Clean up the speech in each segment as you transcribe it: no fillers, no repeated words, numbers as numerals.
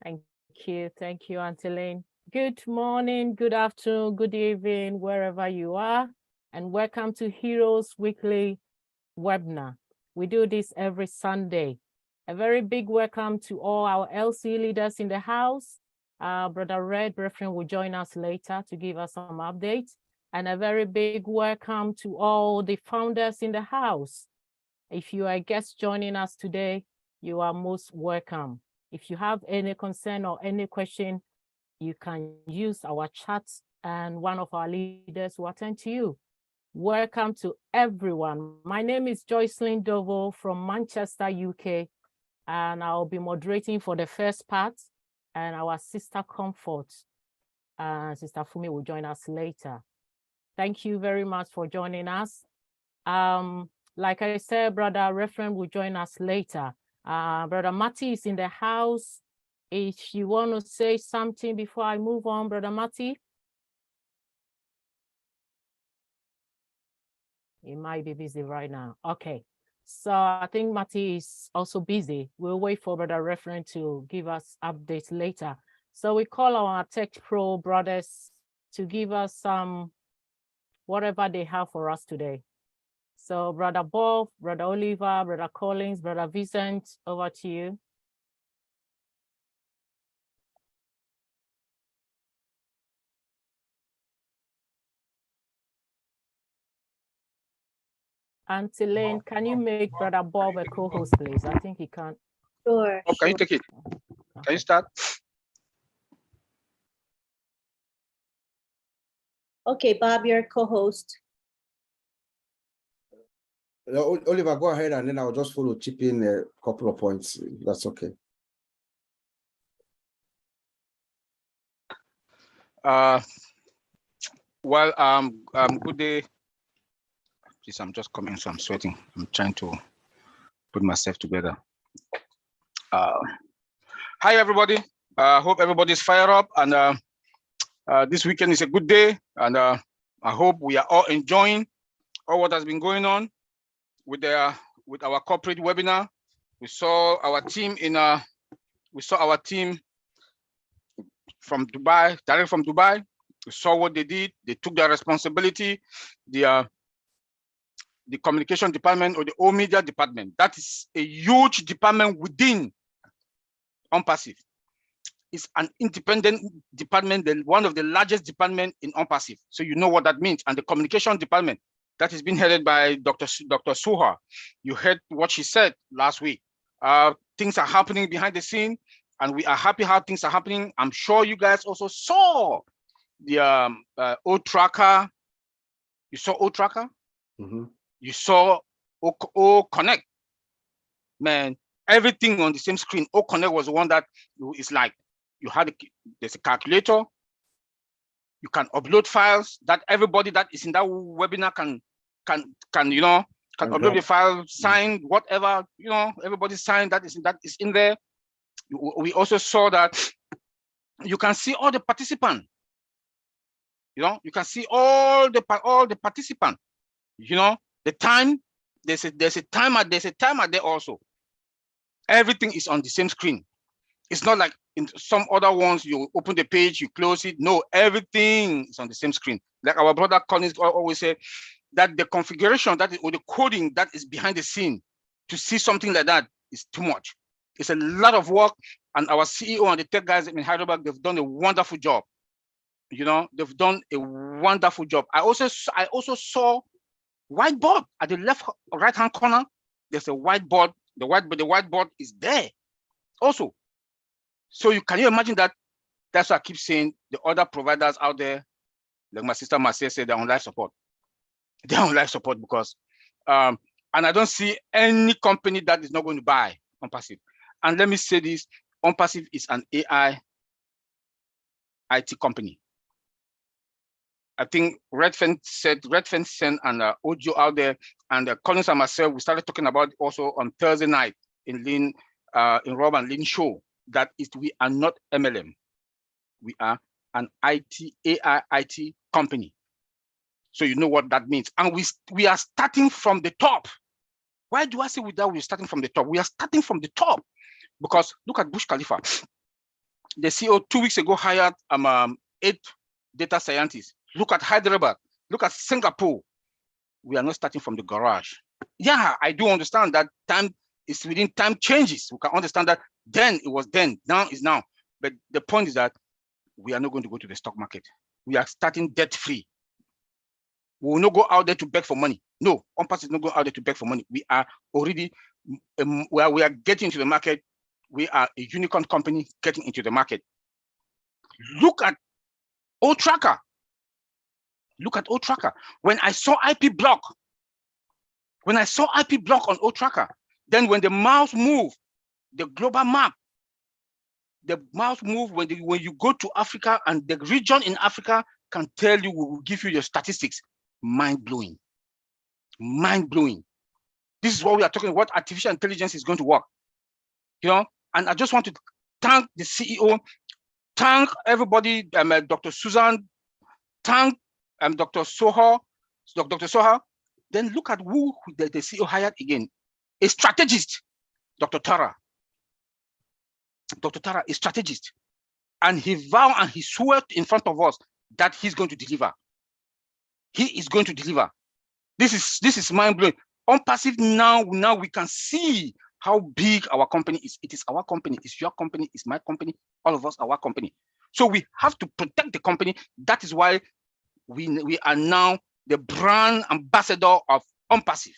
Thank you, Auntie Lynn. Good morning, good afternoon, good evening, wherever you are, and welcome to Heroes Weekly webinar. We do this every Sunday. A very big welcome to all our LC leaders in the house. Brother Red Referent will join us later to give us some updates. And a very big welcome to all the founders in the house. If you are a guest joining us today, you are most welcome. If you have any concern or any question, you can use our chat and one of our leaders will attend to you. Welcome to everyone. My name is Joycelyn Dovo from Manchester, UK, and I'll be moderating for the first part, and our sister Comfort, Sister Fumi will join us later. Thank you very much for joining us. Like I said, Brother Referent will join us later. Brother Matty is in the house. If you want to say something before I move on, Brother Matty. He might be busy right now. Okay. So I think Matty is also busy. We'll wait for Brother Referent to give us updates later. So we call our Tech Pro brothers to give us some whatever they have for us today. So Brother Bob, Brother Oliver, Brother Collins, Brother Vincent, over to you. Auntie Lynn, can you make Brother Bob a co-host, please? I think he can't. Sure. Oh, can you take it? Okay. Can you start? Okay, Bob, you're co-host. Oliver, go ahead, and then I'll just follow, chip in a couple of points. That's okay. Good day. Please, I'm just coming, so I'm sweating. I'm trying to put myself together. Hi, everybody. Hope everybody's fired up, and this weekend is a good day, and I hope we are all enjoying all what has been going on with our corporate webinar. We saw our team from Dubai, direct from Dubai. We saw what they did. They took their responsibility. The communication department or the all media department, that is a huge department within ONPASSIVE. It's an independent department, one of the largest departments in ONPASSIVE. So you know what that means. And the communication department, that is being headed by Dr. Suha. You heard what she said last week. Things are happening behind the scene, and we are happy how things are happening. I'm sure you guys also saw the O-Tracker. You saw O-Tracker? Mm-hmm. You saw O Connect. Man, everything on the same screen. O Connect was the one that is like, there's a calculator. You can upload files that everybody that is in that webinar can upload the file, sign whatever, everybody sign that is in there. We also saw that you can see all the participants. You can see all the participants. The time, there's a timer there also. Everything is on the same screen. It's not like in some other ones, you open the page, you close it. No, everything is on the same screen. Like our brother Collins always say, that the configuration or the coding that is behind the scene to see something like that is too much. It's a lot of work, and our CEO and the tech guys in Heidelberg, they've done a wonderful job. They've done a wonderful job. I also saw whiteboard at the right hand corner. There's a whiteboard. The whiteboard is there also. So can you imagine that? That's why I keep saying the other providers out there, like my sister Marcia said, they're on life support. They're on life support because, and I don't see any company that is not going to buy ONPASSIVE. And let me say this, ONPASSIVE is an AI IT company. I think Redfin sent an audio out there, and Collins and myself, we started talking about it also on Thursday night in Rob and Lynn show, that we are not MLM. We are an AI IT company. So you know what that means. And we are starting from the top. Why do I say we're starting from the top? We are starting from the top because look at Burj Khalifa. the CEO 2 weeks ago hired 8 data scientists. Look at Hyderabad. Look at Singapore. We are not starting from the garage. Yeah, I do understand that time is within time changes. We can understand that then it was then, now is now. But the point is that we are not going to go to the stock market. We are starting debt free. We will not go out there to beg for money. No, ONPASSIVE is not going out there to beg for money. We are already, where we are getting into the market. We are a unicorn company getting into the market. Look at O-Tracker. Look at O-Tracker. When I saw IP block on O-Tracker, then when the mouse moved, the global map, the mouse move when you go to Africa, and the region in Africa can tell you, will give you your statistics. Mind blowing. Mind blowing. This is what we are talking about. Artificial intelligence is going to work. You know, and I just want to thank the CEO, thank everybody, Dr. Susan, thank Dr. Soha. Then look at who the CEO hired again. A strategist, Dr. Tara. Dr. Tara, a strategist. And he vowed and he swore in front of us that he's going to deliver. He is going to deliver. This is mind-blowing. ONPASSIVE now we can see how big our company is. It is our company, it's your company, it's my company, all of us, our company. So we have to protect the company. That is why we are now the brand ambassador of ONPASSIVE.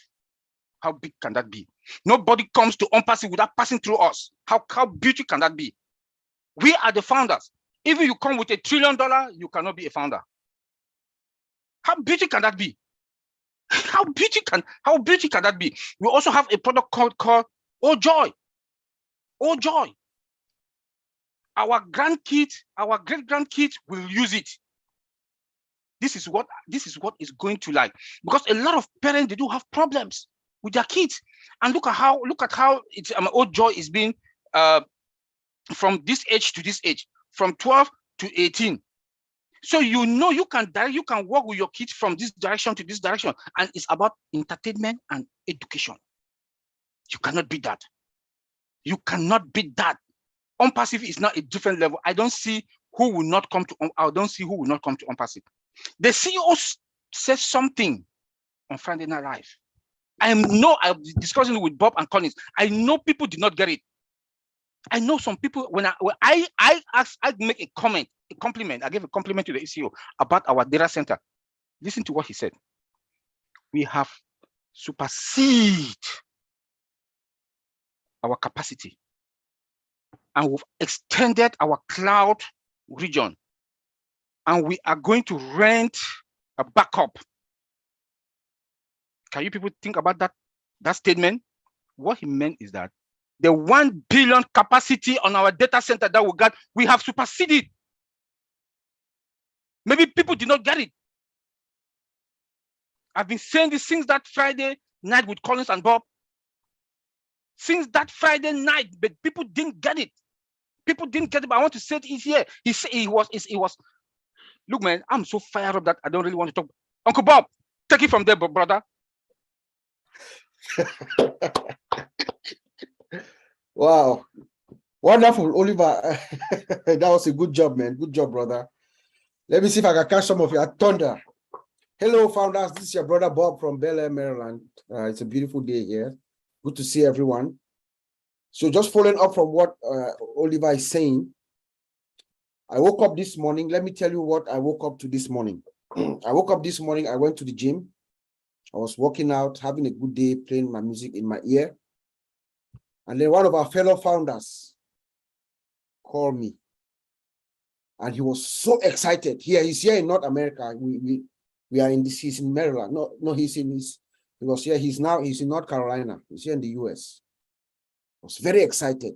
How big can that be? Nobody comes to ONPASSIVE without passing through us. How beautiful can that be? We are the founders. If you come with $1 trillion, you cannot be a founder. How beautiful can that be? How beautiful can that be? We also have a product called Oh Joy. Oh Joy. Our grandkids, our great-grandkids will use it. This is what is going to like, because a lot of parents, they do have problems with their kids. And look at how it's Oh Joy is being from this age to this age, from 12 to 18. So you know you can work with your kids from this direction to this direction, and it's about entertainment and education. You cannot beat that. You cannot beat that. ONPASSIVE is not a different level. I don't see who will not come to ONPASSIVE. The CEO says something on Friday Night Live. I'm discussing it with Bob and Collins. I know people did not get it. I know some people, when I make a compliment, I gave a compliment to the CEO about our data center. Listen to what he said. We have superseded our capacity, and we've extended our cloud region, and we are going to rent a backup. Can you people think about that statement? What he meant is that the 1 billion capacity on our data center that we got, we have superseded. Maybe people did not get it. I've been saying this since that Friday night with Collins and Bob. Since that Friday night, but people didn't get it. People didn't get it, but I want to say it here. He said he was. Look, man, I'm so fired up that I don't really want to talk. Uncle Bob, take it from there, brother. Wow, wonderful, Oliver. That was a good job, man. Good job, brother. Let me see if I can catch some of your thunder. Hello, founders. This is your brother Bob from Bel Air, Maryland. It's a beautiful day here. Good to see everyone. So just following up from what Oliver is saying, I woke up this morning. Let me tell you what I woke up to this morning. I woke up this morning. I went to the gym. I was working out, having a good day, playing my music in my ear. And then one of our fellow founders called me. And he was so excited. He's here in North America. We are in this, he's in Maryland. No, he's in he was here. He's in North Carolina. He's here in the US. I was very excited.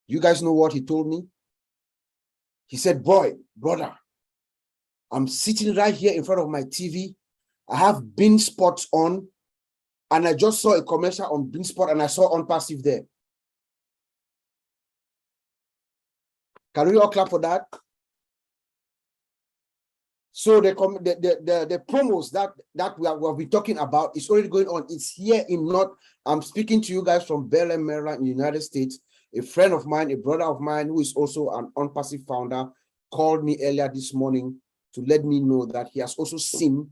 You guys know what he told me? He said, brother, I'm sitting right here in front of my TV. I have Bean Spots on, and I just saw a commercial on Bean Spot, and I saw ONPASSIVE there. Can we all clap for that? So the promos that we'll be talking about is already going on. It's here in North. I'm speaking to you guys from Bel Air, Maryland, in the United States. A friend of mine, a brother of mine, who is also an ONPASSIVE founder, called me earlier this morning to let me know that he has also seen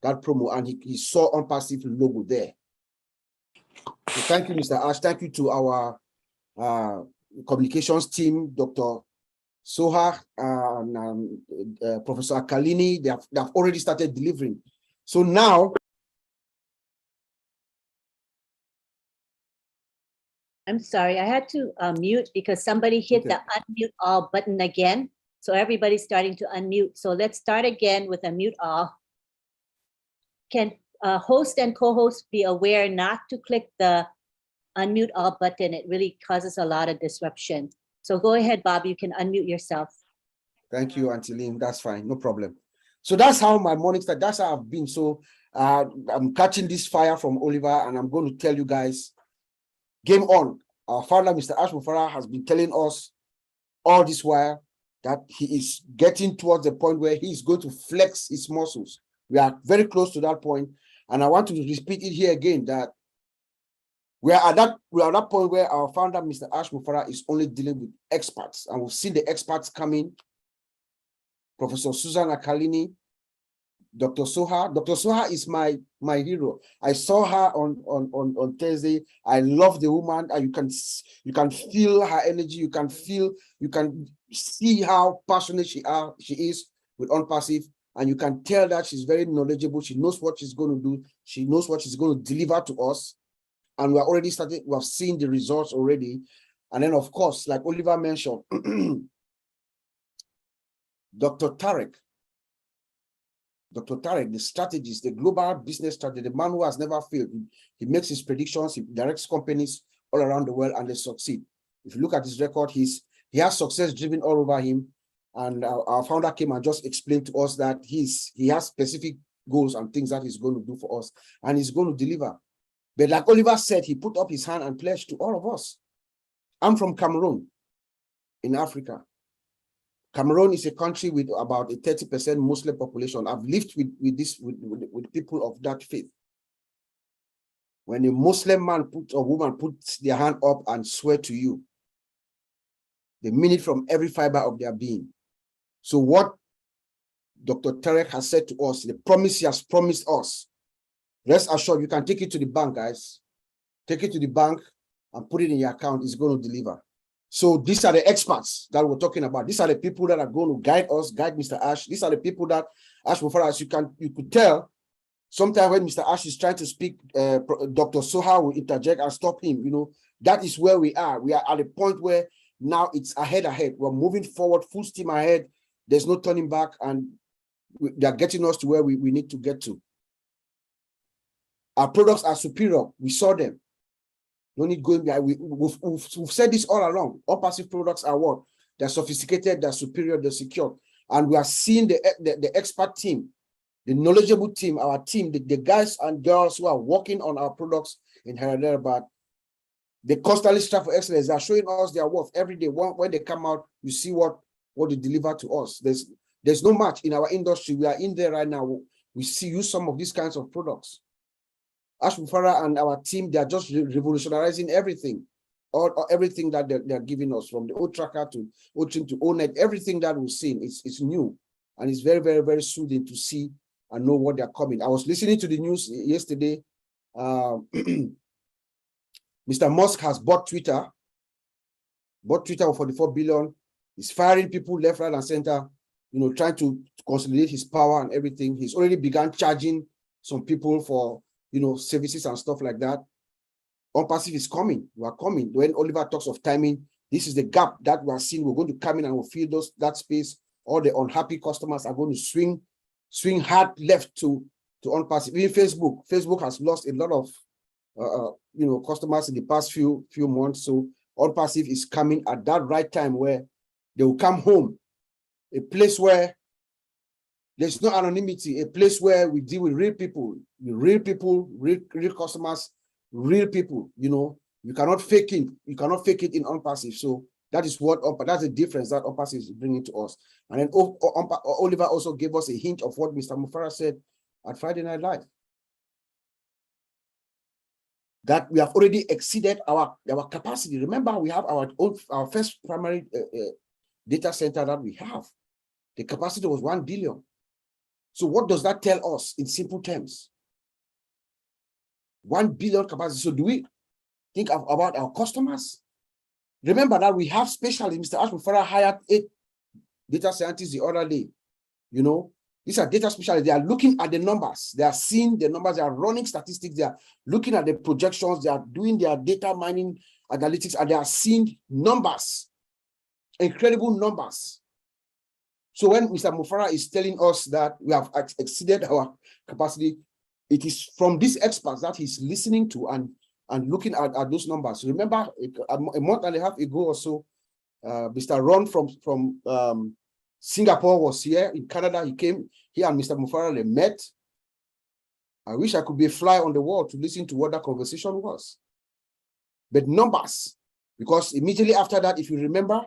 that promo and he saw ONPASSIVE logo there. So thank you, Mr. Ash. Thank you to our communications team, Dr. Soha and Professor Akalini. They have already started delivering. So now, I'm sorry, I had to mute because somebody hit the unmute all button again. So everybody's starting to unmute. So let's start again with unmute all. Can host and co-host be aware not to click the unmute all button? It really causes a lot of disruption. So go ahead, Bob, you can unmute yourself. Thank you, Auntie Lynn. That's fine, no problem. So that's how my morning started. That's how I've been. So I'm catching this fire from Oliver, and I'm going to tell you guys, game on. Our founder, Mr. Ash Mufara, has been telling us all this while that he is getting towards the point where he is going to flex his muscles. We are very close to that point, and I want to repeat it here again that we are at that point where our founder, Mr. Ash Mufara, is only dealing with experts, and we've seen the experts coming. Professor Susan Akalini, Dr. Soha. Dr. Soha is my hero. I saw her on Thursday. I love the woman. And you can feel her energy. You can see how passionate she is with ONPASSIVE, and you can tell that she's very knowledgeable. She knows what she's going to do. She knows what she's going to deliver to us. And we're already started. We have seen the results already. And then, of course, like Oliver mentioned, Dr. Tarek, the strategist, the global business strategist, the man who has never failed. He makes his predictions, he directs companies all around the world, and they succeed. If you look at his record, he has success driven all over him. And our founder came and just explained to us that he has specific goals and things that he's going to do for us, and he's going to deliver. But like Oliver said, he put up his hand and pledged to all of us. I'm from Cameroon in Africa. Cameroon is a country with about a 30% Muslim population. I've lived with people of that faith. When a Muslim man or woman puts their hand up and swear to you, they mean it from every fiber of their being. So what Dr. Tarek has said to us, the promise he has promised us, rest assured, you can take it to the bank, guys. Take it to the bank and put it in your account. It's going to deliver. So these are the experts that we're talking about. These are the people that are going to guide us, guide Mr. Ash. These are the people that, Ash Mufara, as you could tell, sometimes when Mr. Ash is trying to speak, Dr. Soha will interject and stop him. You know, that is where we are. We are at a point where now it's ahead. We're moving forward, full steam ahead. There's no turning back, and they are getting us to where we need to get to. Our products are superior. We saw them. No need going behind. We've said this all along. ONPASSIVE products are what? They're sophisticated, they're superior, they're secure. And we are seeing the expert team, the knowledgeable team, our team, the guys and girls who are working on our products in Hyderabad. They constantly strive for excellence. They're showing us their worth every day. When they come out, you see what they deliver to us. There's no match in our industry. We are in there right now. We use some of these kinds of products. Ash Mufara and our team, they are just revolutionizing everything, or everything that they're giving us, from the old tracker to OTRIM to ONET, everything that we've seen, it's new, and it's very, very, very soothing to see and know what they're coming. I was listening to the news yesterday. Mr. Musk has bought Twitter for 44 billion. He's firing people left, right, and center, you know, trying to consolidate his power and everything. He's already begun charging some people for, you know, services and stuff like that. ONPASSIVE is coming. We are coming. When Oliver talks of timing, this is the gap that we are seeing. We're going to come in and we'll fill that space. All the unhappy customers are going to swing hard left to ONPASSIVE. Even Facebook has lost a lot of you know, customers in the past few months. So ONPASSIVE is coming at that right time where they will come home, a place where there's no anonymity, a place where we deal with real people, real customers, real people. You know, you cannot fake it. You cannot fake it in ONPASSIVE. So that is that's the difference that ONPASSIVE is bringing to us. And then Oliver also gave us a hint of what Mr. Mufara said at Friday Night Live. that we have already exceeded our capacity. Remember, we have our first primary data center that we have. The capacity was 1 billion. So what does that tell us in simple terms? 1 billion capacity. So do we think about our customers? Remember that we have specialists. Mr. Ashmufara hired 8 data scientists the other day. You know, these are data specialists. They are looking at the numbers. They are seeing the numbers. They are running statistics. They are looking at the projections. They are doing their data mining analytics, and they are seeing numbers, incredible numbers. So when Mr. Mufara is telling us that we have exceeded our capacity, it is from these experts that he's listening to and looking at those numbers. Remember, a month and a half ago or so, Mr. Ron from Singapore was here. In Canada, he came. He and Mr. Mufara, they met. I wish I could be a fly on the wall to listen to what that conversation was. But numbers, because immediately after that, if you remember,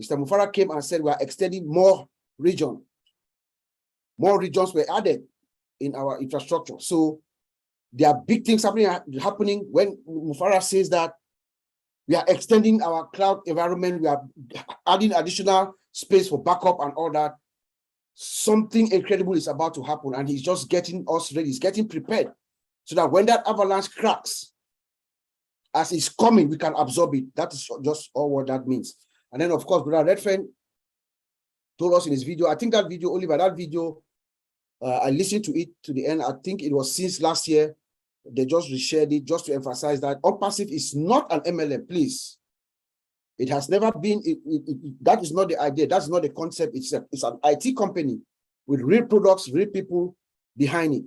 Mr. Mufara came and said we are extending more region. More regions were added in our infrastructure. So there are big things happening when Mufara says that we are extending our cloud environment. We are adding additional space for backup and all that. Something incredible is about to happen, and he's just getting us ready. He's getting prepared so that when that avalanche cracks, as it's coming, we can absorb it. That is just all what that means. And then, of course, Brother Redfern told us in his video. I think that video, Oliver, that video, I listened to it to the end. I think it was since last year. They just reshared it just to emphasize that ONPASSIVE is not an MLM, please. It has never been, that is not the idea. That's not the concept. It's an IT company with real products, real people behind it.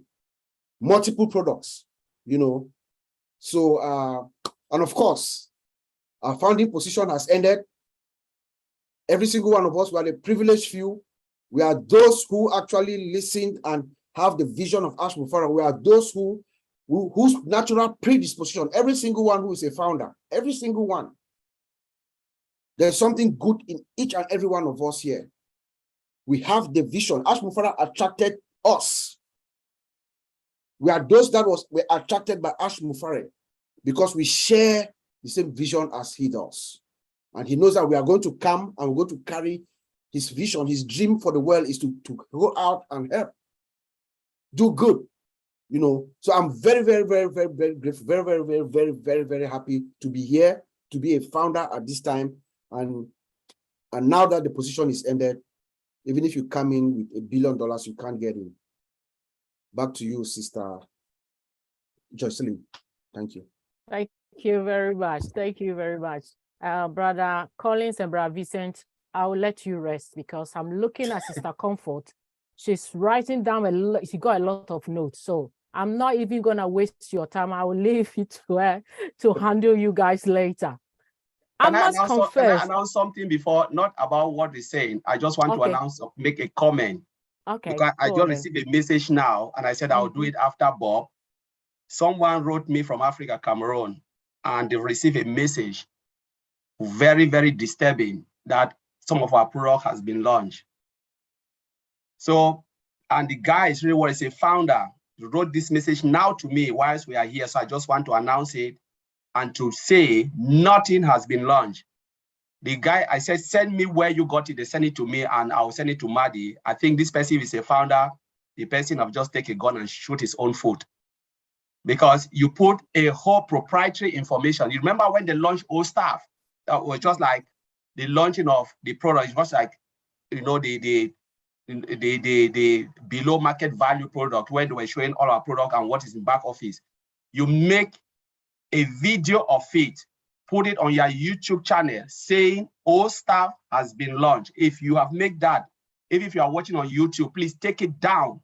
Multiple products, you know. So, and of course, our founding position has ended. Every single one of us, we are the privileged few. We are those who actually listened and have the vision of Ash Mufara. We are those whose natural predisposition, every single one who is a founder, every single one. There's something good in each and every one of us here. We have the vision. Ash Mufara attracted us. We are those that were attracted by Ash Mufara because we share the same vision as he does. And he knows that we are going to come and we're going to carry his vision. His dream for the world is to go out and help, do good, you know. So I'm very, very, very, very, very grateful, very, very, very, very, very, very happy to be here, to be a founder at this time. And now that the position is ended, even if you come in with $1 billion, you can't get in. Back to you, Sister Jocelyn. Thank you. Thank you very much. Thank you very much. Brother Collins and Brother Vincent, I will let you rest because I'm looking at Sister Comfort. She's writing down she got a lot of notes. So I'm not even going to waste your time. I will leave it to her to handle you guys later. Can I announce something before, not about what he's saying? I just want to make a comment. Okay. Because I just received a message now, and I said I'll do it after Bob. Someone wrote me from Africa, Cameroon, and they received a message, very, very disturbing, that some of our product has been launched. So, and the guy is really what is a founder. He wrote this message now to me whilst we are here. So I just want to announce it and to say nothing has been launched. The guy, I said, send me where you got it. They send it to me and I'll send it to Madi. I think this person is a founder. The person have just take a gun and shoot his own foot. Because you put a whole proprietary information. You remember when they launched old stuff? That was just like the launching of the product. It was like, you know, the below market value product when they were showing all our product and what is in back office. You make a video of it, put it on your YouTube channel saying all stuff has been launched. If you have made that, if you are watching on YouTube, please take it down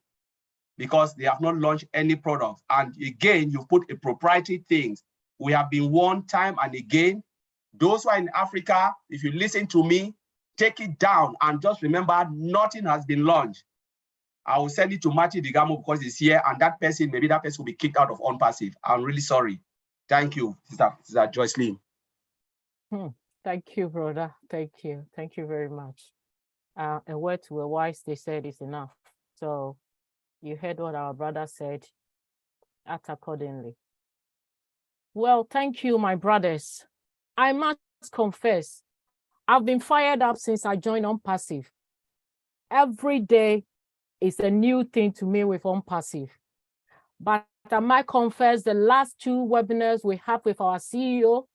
because they have not launched any product. And again, you put a proprietary things. We have been warned time and again. Those who are in Africa, if you listen to me, take it down and just remember nothing has been launched. I will send it to Matthew Digamo because he's here and that person, maybe that person will be kicked out of ONPASSIVE. I'm really sorry. Thank you, Sister Jocelyn. Thank you, brother. Thank you. Thank you very much. A word to a wise, they said, is enough. So you heard what our brother said. Act accordingly. Well, thank you, my brothers. I must confess, I've been fired up since I joined ONPASSIVE. Every day is a new thing to me with ONPASSIVE. But I might confess the last 2 webinars we have with our CEO,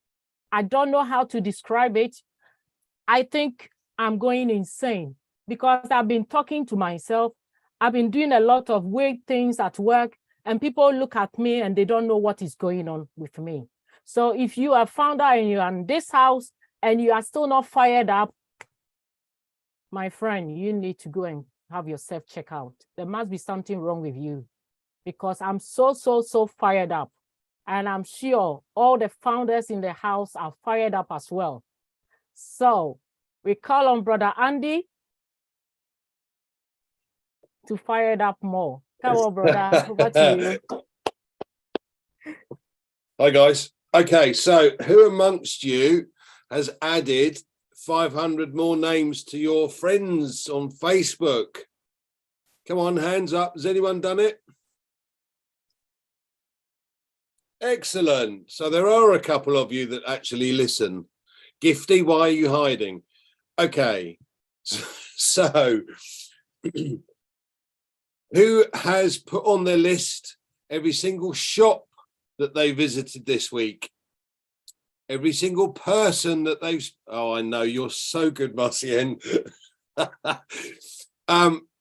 I don't know how to describe it. I think I'm going insane because I've been talking to myself. I've been doing a lot of weird things at work, and people look at me and they don't know what is going on with me. So if you are founder and you're in this house and you are still not fired up, my friend, you need to go and have yourself checked out. There must be something wrong with you, because I'm so fired up. And I'm sure all the founders in the house are fired up as well. So we call on Brother Andy to fire it up more. Come on, brother, over to you. Hi, guys. Okay, so who amongst you has added 500 more names to your friends on Facebook? Come on, hands up. Has anyone done it? Excellent. So there are a couple of you that actually listen. Gifty, why are you hiding? Okay, so who has put on their list every single shop that they visited this week? Every single person that they've, oh, I know, you're so good, Marcienne.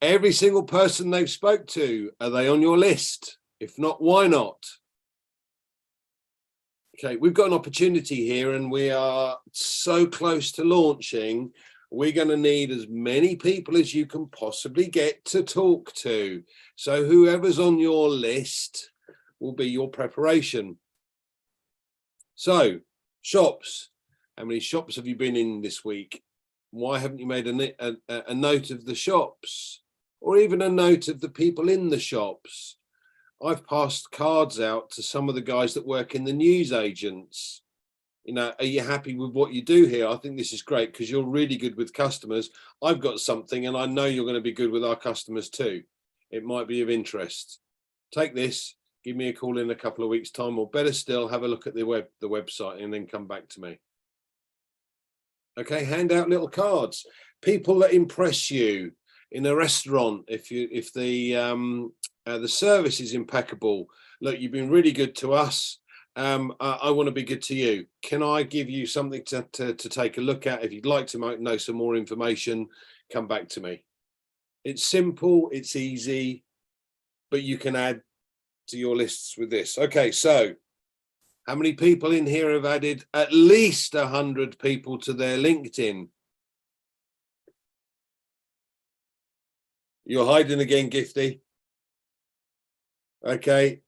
Every single person they've spoke to, are they on your list? If not, why not? Okay, we've got an opportunity here and we are so close to launching. We're going to need as many people as you can possibly get to talk to. So whoever's on your list will be your preparation. So shops, how many shops have you been in this week? Why haven't you made a note of the shops, or even a note of the people in the shops? I've passed cards out to some of the guys that work in the news agents. You know, are you happy with what you do here? I think this is great because you're really good with customers. I've got something and I know you're going to be good with our customers too. It might be of interest. Take this, give me a call in a couple of weeks' time, or better still, have a look at the website and then come back to me. Okay, hand out little cards. People that impress you in a restaurant, if the service is impeccable. Look, you've been really good to us. I want to be good to you. Can I give you something to take a look at? If you'd like to know some more information, come back to me. It's simple, it's easy, but you can add to your lists with this. Okay, so how many people in here have added at least 100 people to their LinkedIn? You're hiding again, Gifty. Okay.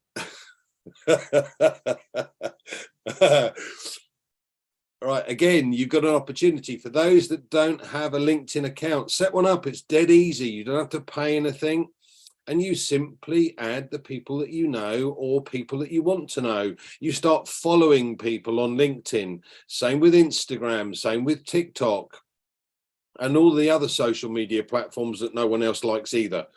All right, again, you've got an opportunity. For those that don't have a LinkedIn account, set one up. It's dead easy. You don't have to pay anything. And you simply add the people that you know or people that you want to know. You start following people on LinkedIn. Same with Instagram, same with TikTok, and all the other social media platforms that no one else likes either,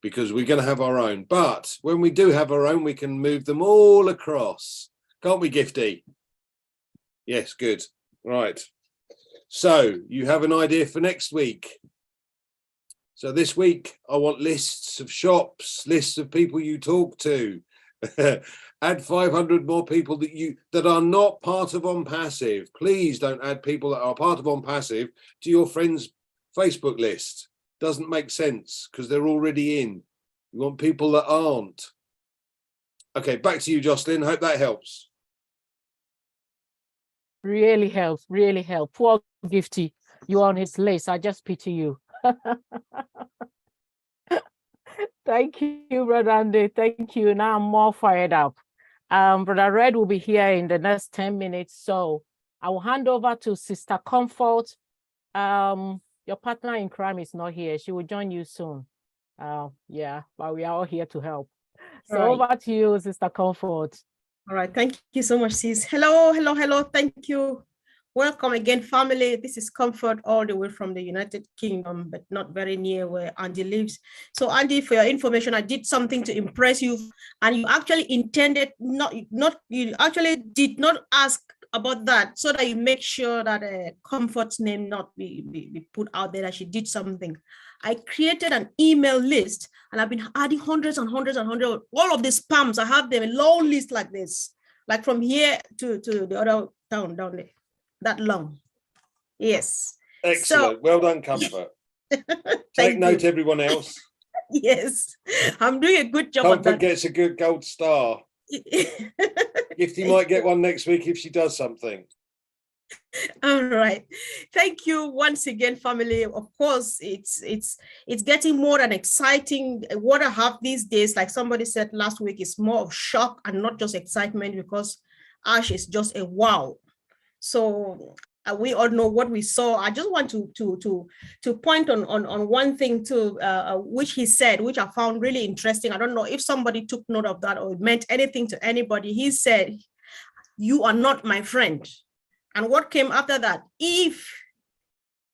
because we're going to have our own. But when we do have our own, we can move them all across. Can't we, Gifty? Yes, good. Right. So you have an idea for next week. So this week, I want lists of shops, lists of people you talk to. Add 500 more people that are not part of ONPASSIVE. Please don't add people that are part of ONPASSIVE to your friends' Facebook list. Doesn't make sense because they're already in. You want people that aren't. Okay, back to you, Jocelyn. Hope that helps. Really helps, really helps. Poor Gifty, you're on his list. I just pity you. Thank you, Brother Andy. Thank you. Now I'm more fired up. Brother Red will be here in the next 10 minutes. So I will hand over to Sister Comfort. Your partner in crime is not here. She will join you soon. Yeah, but we are all here to help. So over to you, Sister Comfort. All right. Thank you so much, sis. Hello. Thank you. Welcome again, family. This is Comfort all the way from the United Kingdom, but not very near where Andy lives. So Andy, for your information, I did something to impress you, and you actually intended you actually did not ask about that, so that you make sure that Comfort's name not be put out there that she did something. I created an email list, and I've been adding hundreds and hundreds and hundreds, all of the spams. I have them a long list like this, like from here to the other town down there. That long. Yes. Excellent. So, well done, Comfort. Take note, everyone else. Yes, I'm doing a good job. Comfort gets a good gold star. Gifty might get one next week if she does something. All right. Thank you once again, family. Of course, it's getting more than exciting. What I have these days, like somebody said last week, is more of shock and not just excitement, because Ash is just a wow. So we all know what we saw. I just want to point on one thing too, which he said, which I found really interesting. I don't know if somebody took note of that or it meant anything to anybody. He said, "You are not my friend." And what came after that? If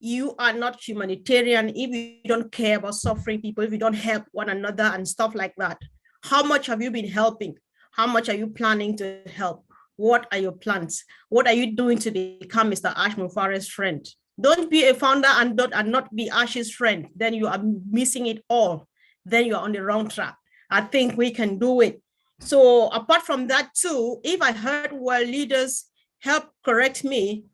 you are not humanitarian, if you don't care about suffering people, if you don't help one another and stuff like that, how much have you been helping? How much are you planning to help? What are your plans? What are you doing to become Mr. Ash Mufare's friend? Don't be a founder and not be Ash's friend. Then you are missing it all. Then you are on the wrong track. I think we can do it. So apart from that too, if I heard well, leaders help correct me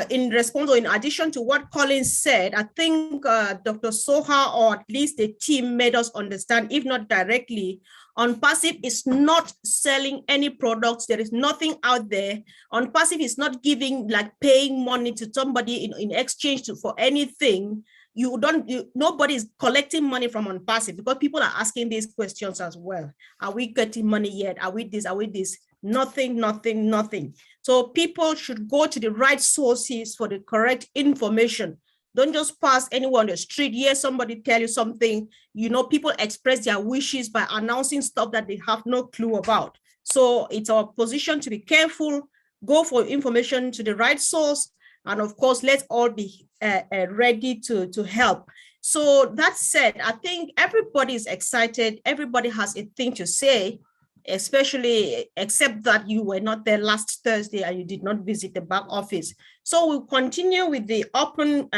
in response or in addition to what Colin said, I think Dr. Soha, or at least the team, made us understand, if not directly, ONPASSIVE is not selling any products. There is nothing out there. ONPASSIVE is not giving, like, paying money to somebody in exchange for anything. Nobody is collecting money from ONPASSIVE, because people are asking these questions as well. Are we getting money yet? Are we this? Are we this? Nothing, nothing, nothing. So people should go to the right sources for the correct information. Don't just pass anyone on the street. Hear somebody tell you something. You know, people express their wishes by announcing stuff that they have no clue about. So it's our position to be careful, go for information to the right source, and of course, let's all be ready to help. So that said, I think everybody is excited. Everybody has a thing to say, especially except that you were not there last Thursday and you did not visit the back office. So we'll continue with the open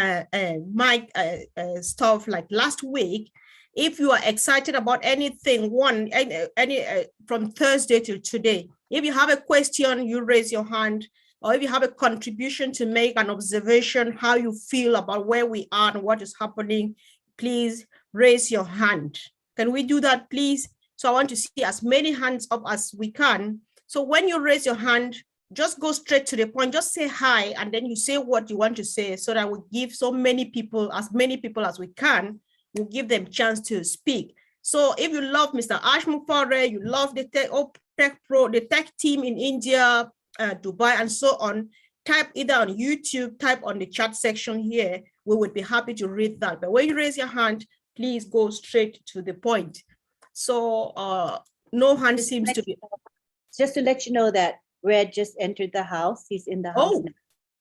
mic stuff like last week. If you are excited about anything, from Thursday till today, if you have a question, you raise your hand, or if you have a contribution to make, an observation, how you feel about where we are and what is happening, please raise your hand. Can we do that, please? So I want to see as many hands up as we can. So when you raise your hand, just go straight to the point, just say hi, and then you say what you want to say, so that we give so many people as we can, we'll give them a chance to speak. So if you love Mr. Ash Mufare, you love the tech team in India, Dubai, and so on, type either on YouTube, type on the chat section here. We would be happy to read that. But when you raise your hand, please go straight to the point. So no hand seems to be. Just to let you know that Red just entered the house. He's in the house now.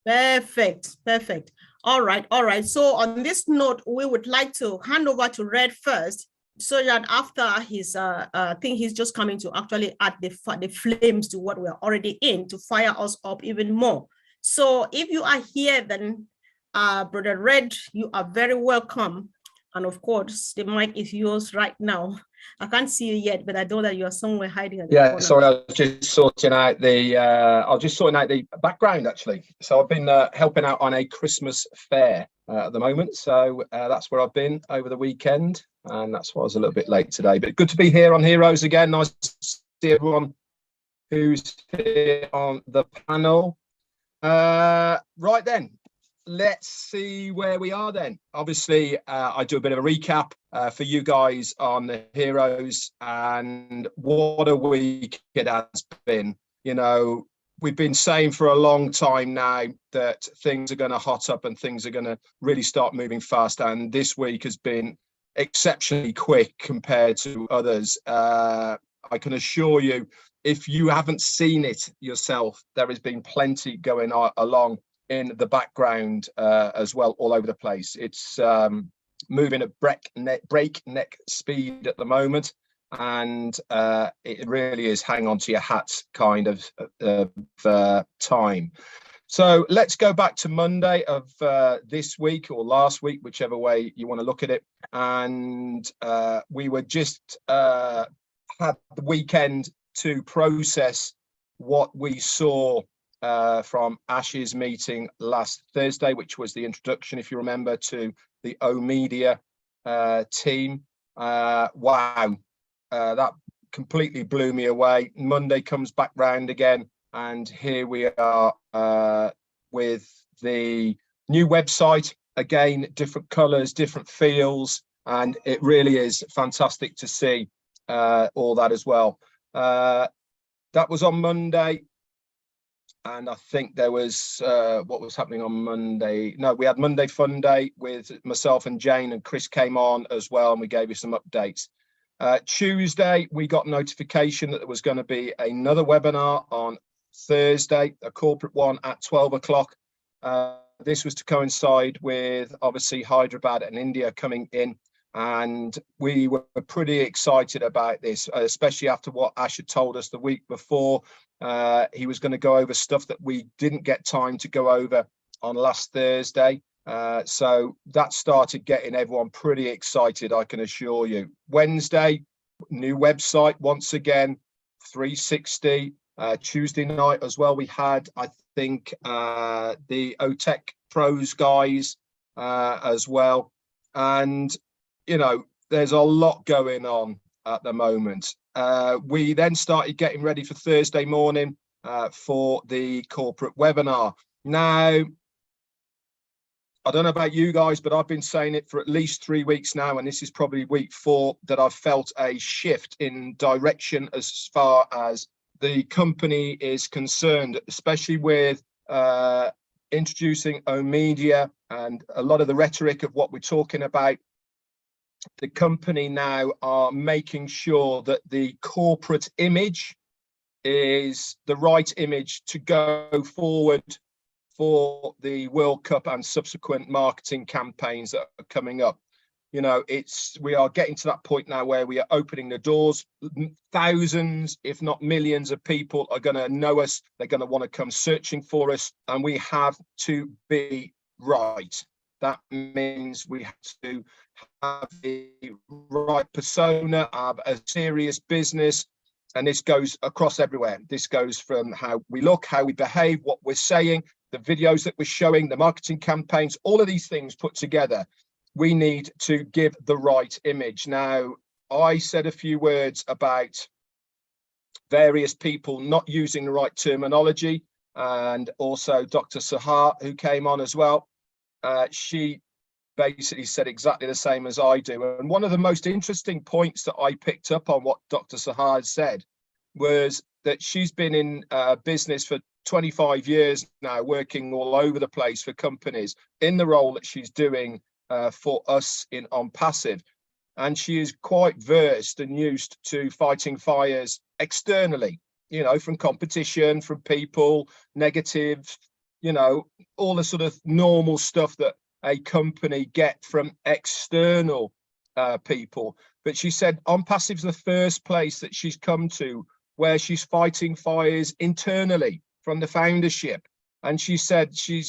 Perfect, perfect. All right, all right. So on this note, we would like to hand over to Red first, so that after his, I think he's just coming to actually add the flames to what we're already in, to fire us up even more. So if you are here, then Brother Red, you are very welcome. And of course, the mic is yours right now. I can't see you yet, but I know that you are somewhere hiding. Yeah, sorry, I was just sorting out the background actually. So I've been helping out on a Christmas fair at the moment. So that's where I've been over the weekend, and that's why I was a little bit late today. But good to be here on Heroes again. Nice to see everyone who's here on the panel. Right then. Let's see where we are then. Obviously, I do a bit of a recap for you guys on the Heroes, and what a week it has been. You know, we've been saying for a long time now that things are going to hot up and things are going to really start moving fast. And this week has been exceptionally quick compared to others. I can assure you, if you haven't seen it yourself, there has been plenty going on along in the background as well, all over the place. It's moving at breakneck speed at the moment, and it really is hang on to your hats kind of time. So let's go back to Monday of this week or last week, whichever way you want to look at it. And we were just had the weekend to process what we saw from Ash's meeting last Thursday, which was the introduction, if you remember, to the O Media team. Wow, that completely blew me away. Monday comes back round again, and here we are with the new website. Again, different colors, different feels, and it really is fantastic to see all that as well. That was on Monday. And I think there was, what was happening on Monday? No, we had Monday Fun Day with myself and Jane, and Chris came on as well, and we gave you some updates. Tuesday, we got notification that there was going to be another webinar on Thursday, a corporate one at 12 o'clock. This was to coincide with, obviously, Hyderabad and India coming in. And we were pretty excited about this, especially after what Ash had told us the week before. He was going to go over stuff that we didn't get time to go over on last Thursday. So that started getting everyone pretty excited, I can assure you. Wednesday, new website once again, 360. Tuesday night as well, we had, I think, the OTech Pros guys as well. And you know, there's a lot going on at the moment. We then started getting ready for Thursday morning for the corporate webinar. Now, I don't know about you guys, but I've been saying it for at least 3 weeks now, and this is probably week 4, that I've felt a shift in direction as far as the company is concerned, especially with introducing O Media and a lot of the rhetoric of what we're talking about. The company now are making sure that the corporate image is the right image to go forward for the World Cup and subsequent marketing campaigns that are coming up. You know, we are getting to that point now where we are opening the doors. Thousands, if not millions of people are going to know us. They're going to want to come searching for us, and we have to be right. That means we have to have the right persona, have a serious business, and this goes across everywhere. This goes from how we look, how we behave, what we're saying, the videos that we're showing, the marketing campaigns, all of these things put together. We need to give the right image. Now, I said a few words about various people not using the right terminology, and also Dr. Sahar, who came on as well. She basically said exactly the same as I do. And one of the most interesting points that I picked up on what Dr. Sahar said was that she's been in business for 25 years now, working all over the place for companies in the role that she's doing for us in ONPASSIVE. And she is quite versed and used to fighting fires externally, you know, from competition, from people, negative, you know, all the sort of normal stuff that a company get from external people. But she said ONPASSIVE is the first place that she's come to where she's fighting fires internally from the foundership. And she said she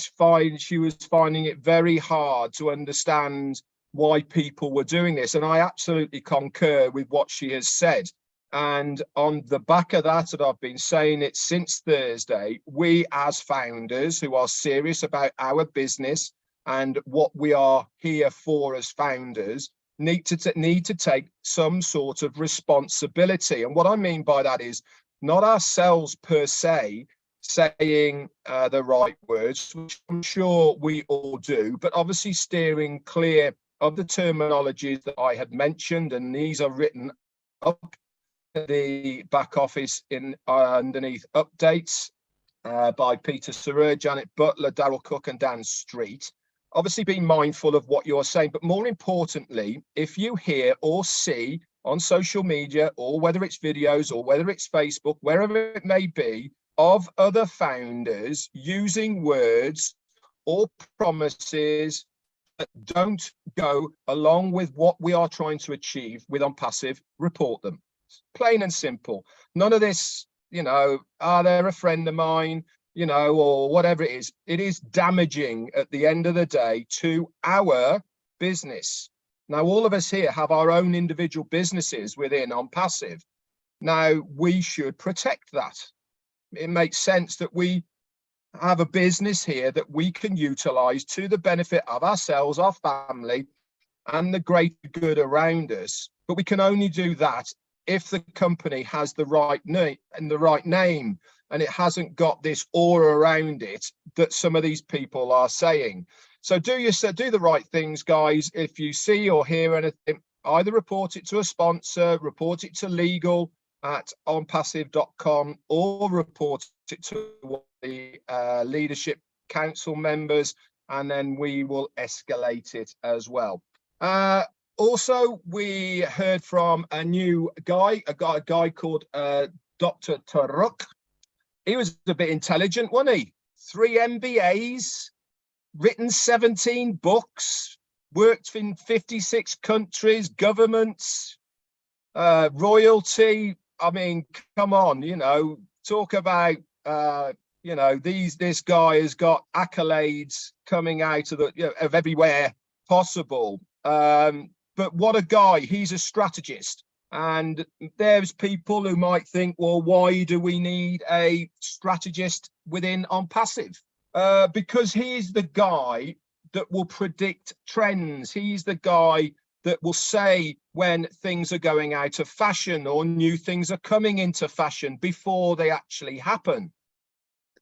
was finding it very hard to understand why people were doing this. And I absolutely concur with what she has said. And on the back of that, and I've been saying it since Thursday, we as founders who are serious about our business and what we are here for as founders need to take some sort of responsibility. And what I mean by that is not ourselves per se saying the right words, which I'm sure we all do, but obviously steering clear of the terminologies that I had mentioned, and these are written up the back office in underneath updates by Peter Sarer, Janet Butler, Darryl Cook and Dan Street. Obviously be mindful of what you're saying, but more importantly, if you hear or see on social media, or whether it's videos or whether it's Facebook, wherever it may be, of other founders using words or promises that don't go along with what we are trying to achieve with ONPASSIVE, report them. Plain and simple. None of this, you know, are they a friend of mine, you know, or whatever it is. It is damaging at the end of the day to our business. Now, all of us here have our own individual businesses within ONPASSIVE. Now, we should protect that. It makes sense that we have a business here that we can utilize to the benefit of ourselves, our family, and the greater good around us. But we can only do that if the company has the right name and the right name, and it hasn't got this aura around it that some of these people are saying. So do the right things, guys. If you see or hear anything, either report it to a sponsor, report it to legal at onpassive.com, or report it to the leadership council members, and then we will escalate it as well. Also, we heard from a new guy, a guy called Dr. Taruk. He was a bit intelligent, wasn't he? 3 MBAs, written 17 books, worked in 56 countries, governments, royalty. I mean, come on, you know, talk about, you know, this guy has got accolades coming out of of everywhere possible. But what a guy, he's a strategist. And there's people who might think, well, why do we need a strategist within ONPASSIVE? Because he's the guy that will predict trends. He's the guy that will say when things are going out of fashion or new things are coming into fashion before they actually happen.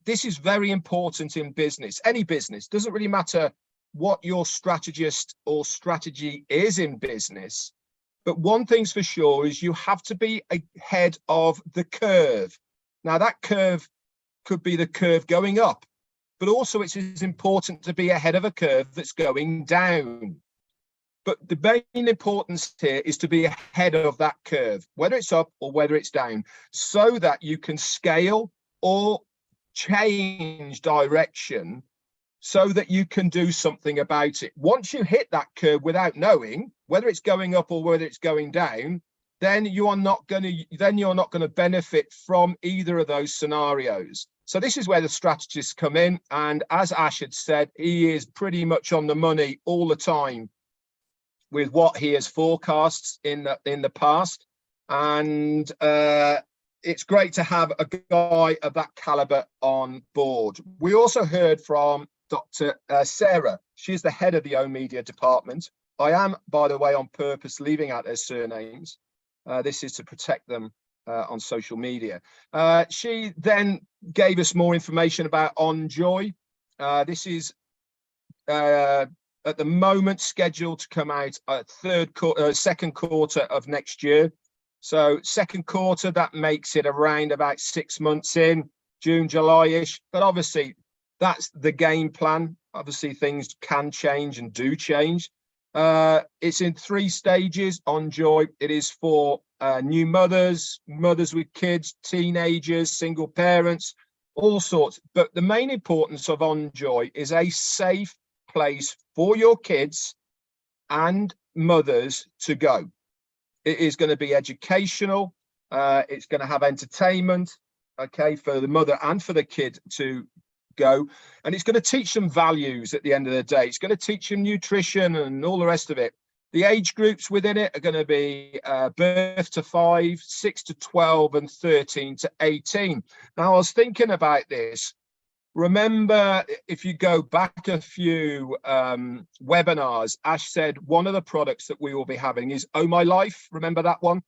This is very important in business, any business. Doesn't really matter what your strategist or strategy is in business. But one thing's for sure is you have to be ahead of the curve. Now, that curve could be the curve going up, but also it's as important to be ahead of a curve that's going down. But the main importance here is to be ahead of that curve, whether it's up or whether it's down, so that you can scale or change direction so that you can do something about it. Once you hit that curve without knowing whether it's going up or whether it's going down, then you're not going to benefit from either of those scenarios. So this is where the strategists come in. And as Ash had said, he is pretty much on the money all the time with what he has forecast in the past. And it's great to have a guy of that caliber on board. We also heard from Dr. Sarah. She's the head of the own media department. I am, by the way, on purpose leaving out their surnames. This is to protect them on social media. She then gave us more information about OnJoy. This is at the moment scheduled to come out second quarter of next year. So second quarter, that makes it around about 6 months in, June, July-ish. But obviously, that's the game plan. Obviously, things can change and do change. It's in 3 stages. OnJoy, it is for new mothers, mothers with kids, teenagers, single parents, all sorts. But the main importance of OnJoy is a safe place for your kids and mothers to go. It is going to be educational. It's going to have entertainment, okay, for the mother and for the kid to go. And it's going to teach them values at the end of the day. It's going to teach them nutrition and all the rest of it. The age groups within it are going to be birth to 5, 6 to 12, and 13 to 18. Now, I was thinking about this. Remember, if you go back a few webinars, Ash said one of the products that we will be having is Oh My Life. Remember that one?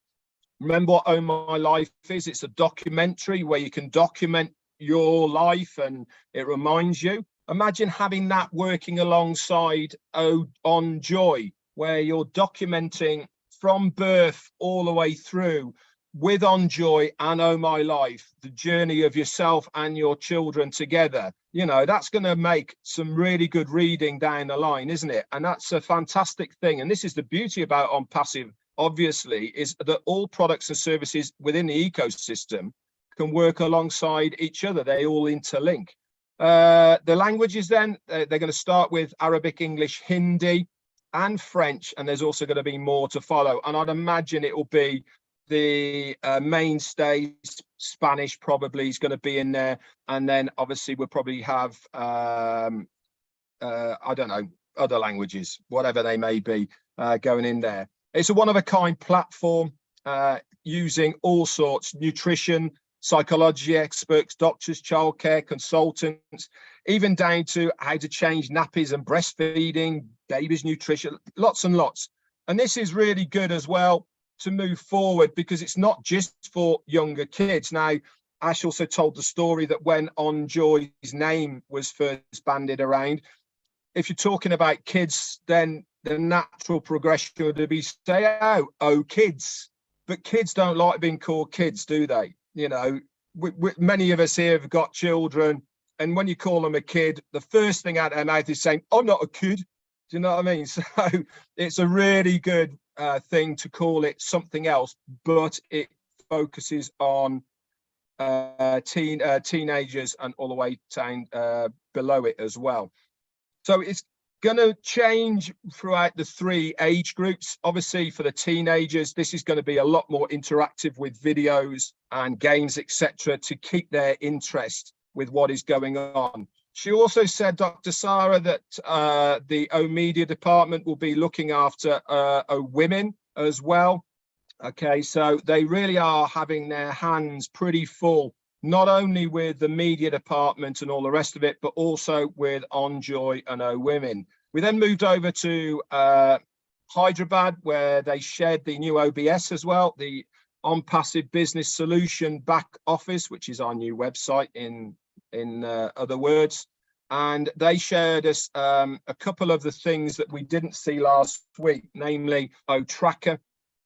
Remember what Oh My Life is? It's a documentary where you can document your life and it reminds you. Imagine having that working alongside OnJoy, where you're documenting from birth all the way through with OnJoy and Oh My Life, the journey of yourself and your children together. You know, that's going to make some really good reading down the line, isn't it? And that's a fantastic thing. And this is the beauty about ONPASSIVE, obviously, is that all products and services within the ecosystem can work alongside each other. They all interlink. The languages then, they're going to start with Arabic, English, Hindi, and French, and there's also going to be more to follow. And I'd imagine it will be the mainstay. Spanish probably is going to be in there, and then obviously we'll probably have I don't know, other languages, whatever they may be, going in there. It's a one-of-a-kind platform using all sorts: nutrition, psychology experts, doctors, childcare consultants, even down to how to change nappies and breastfeeding, babies' nutrition, lots and lots. And this is really good as well to move forward, because it's not just for younger kids. Now, Ash also told the story that when On Joy's name was first bandied around, if you're talking about kids, then the natural progression would be say, oh, kids. But kids don't like being called kids, do they? You know, many of us here have got children, and when you call them a kid, the first thing out of their mouth is saying, I'm not a kid. Do you know what I mean? So it's a really good thing to call it something else, but it focuses on teenagers and all the way down below it as well. So it's going to change throughout the 3 age groups. Obviously, for the teenagers, this is going to be a lot more interactive with videos and games, etc., to keep their interest with what is going on. She also said, Dr. Sarah, that the O Media department will be looking after O Women as well. Okay, so they really are having their hands pretty full, not only with the media department and all the rest of it, but also with On Joy and O Women. We then moved over to Hyderabad, where they shared the new OBS as well, the ONPASSIVE Business Solution Back Office, which is our new website in other words. And they shared us a couple of the things that we didn't see last week, namely O-Tracker.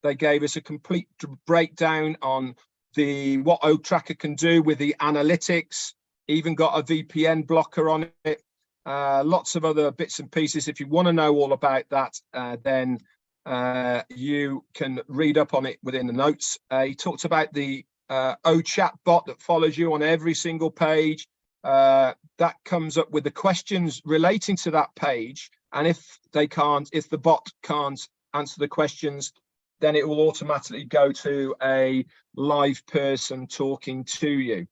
They gave us a complete breakdown on what O-Tracker can do with the analytics, even got a VPN blocker on it, lots of other bits and pieces. If you want to know all about that, then you can read up on it within the notes. He talked about the O-Chat bot that follows you on every single page. That comes up with the questions relating to that page. And if the bot can't answer the questions, then it will automatically go to a live person talking to you.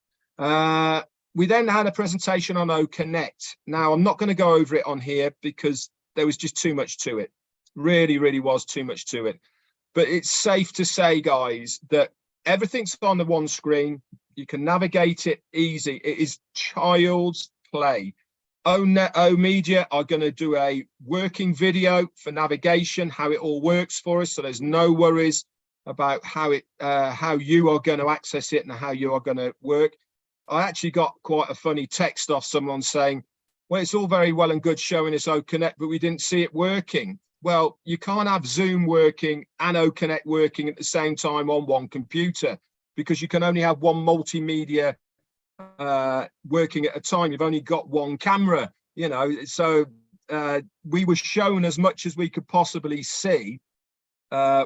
We then had a presentation on O-Connect. Now, I'm not going to go over it on here because there was just too much to it. Really, really was too much to it. But it's safe to say, guys, that everything's on the one screen. You can navigate it easy. It is child's play. O Media are going to do a working video for navigation, how it all works for us. So there's no worries about how you are going to access it and how you are going to work. I actually got quite a funny text off someone saying, well, it's all very well and good showing us O-Connect, but we didn't see it working. Well, you can't have Zoom working and O-Connect working at the same time on one computer, because you can only have one multimedia working at a time. You've only got one camera, you know. So we were shown as much as we could possibly see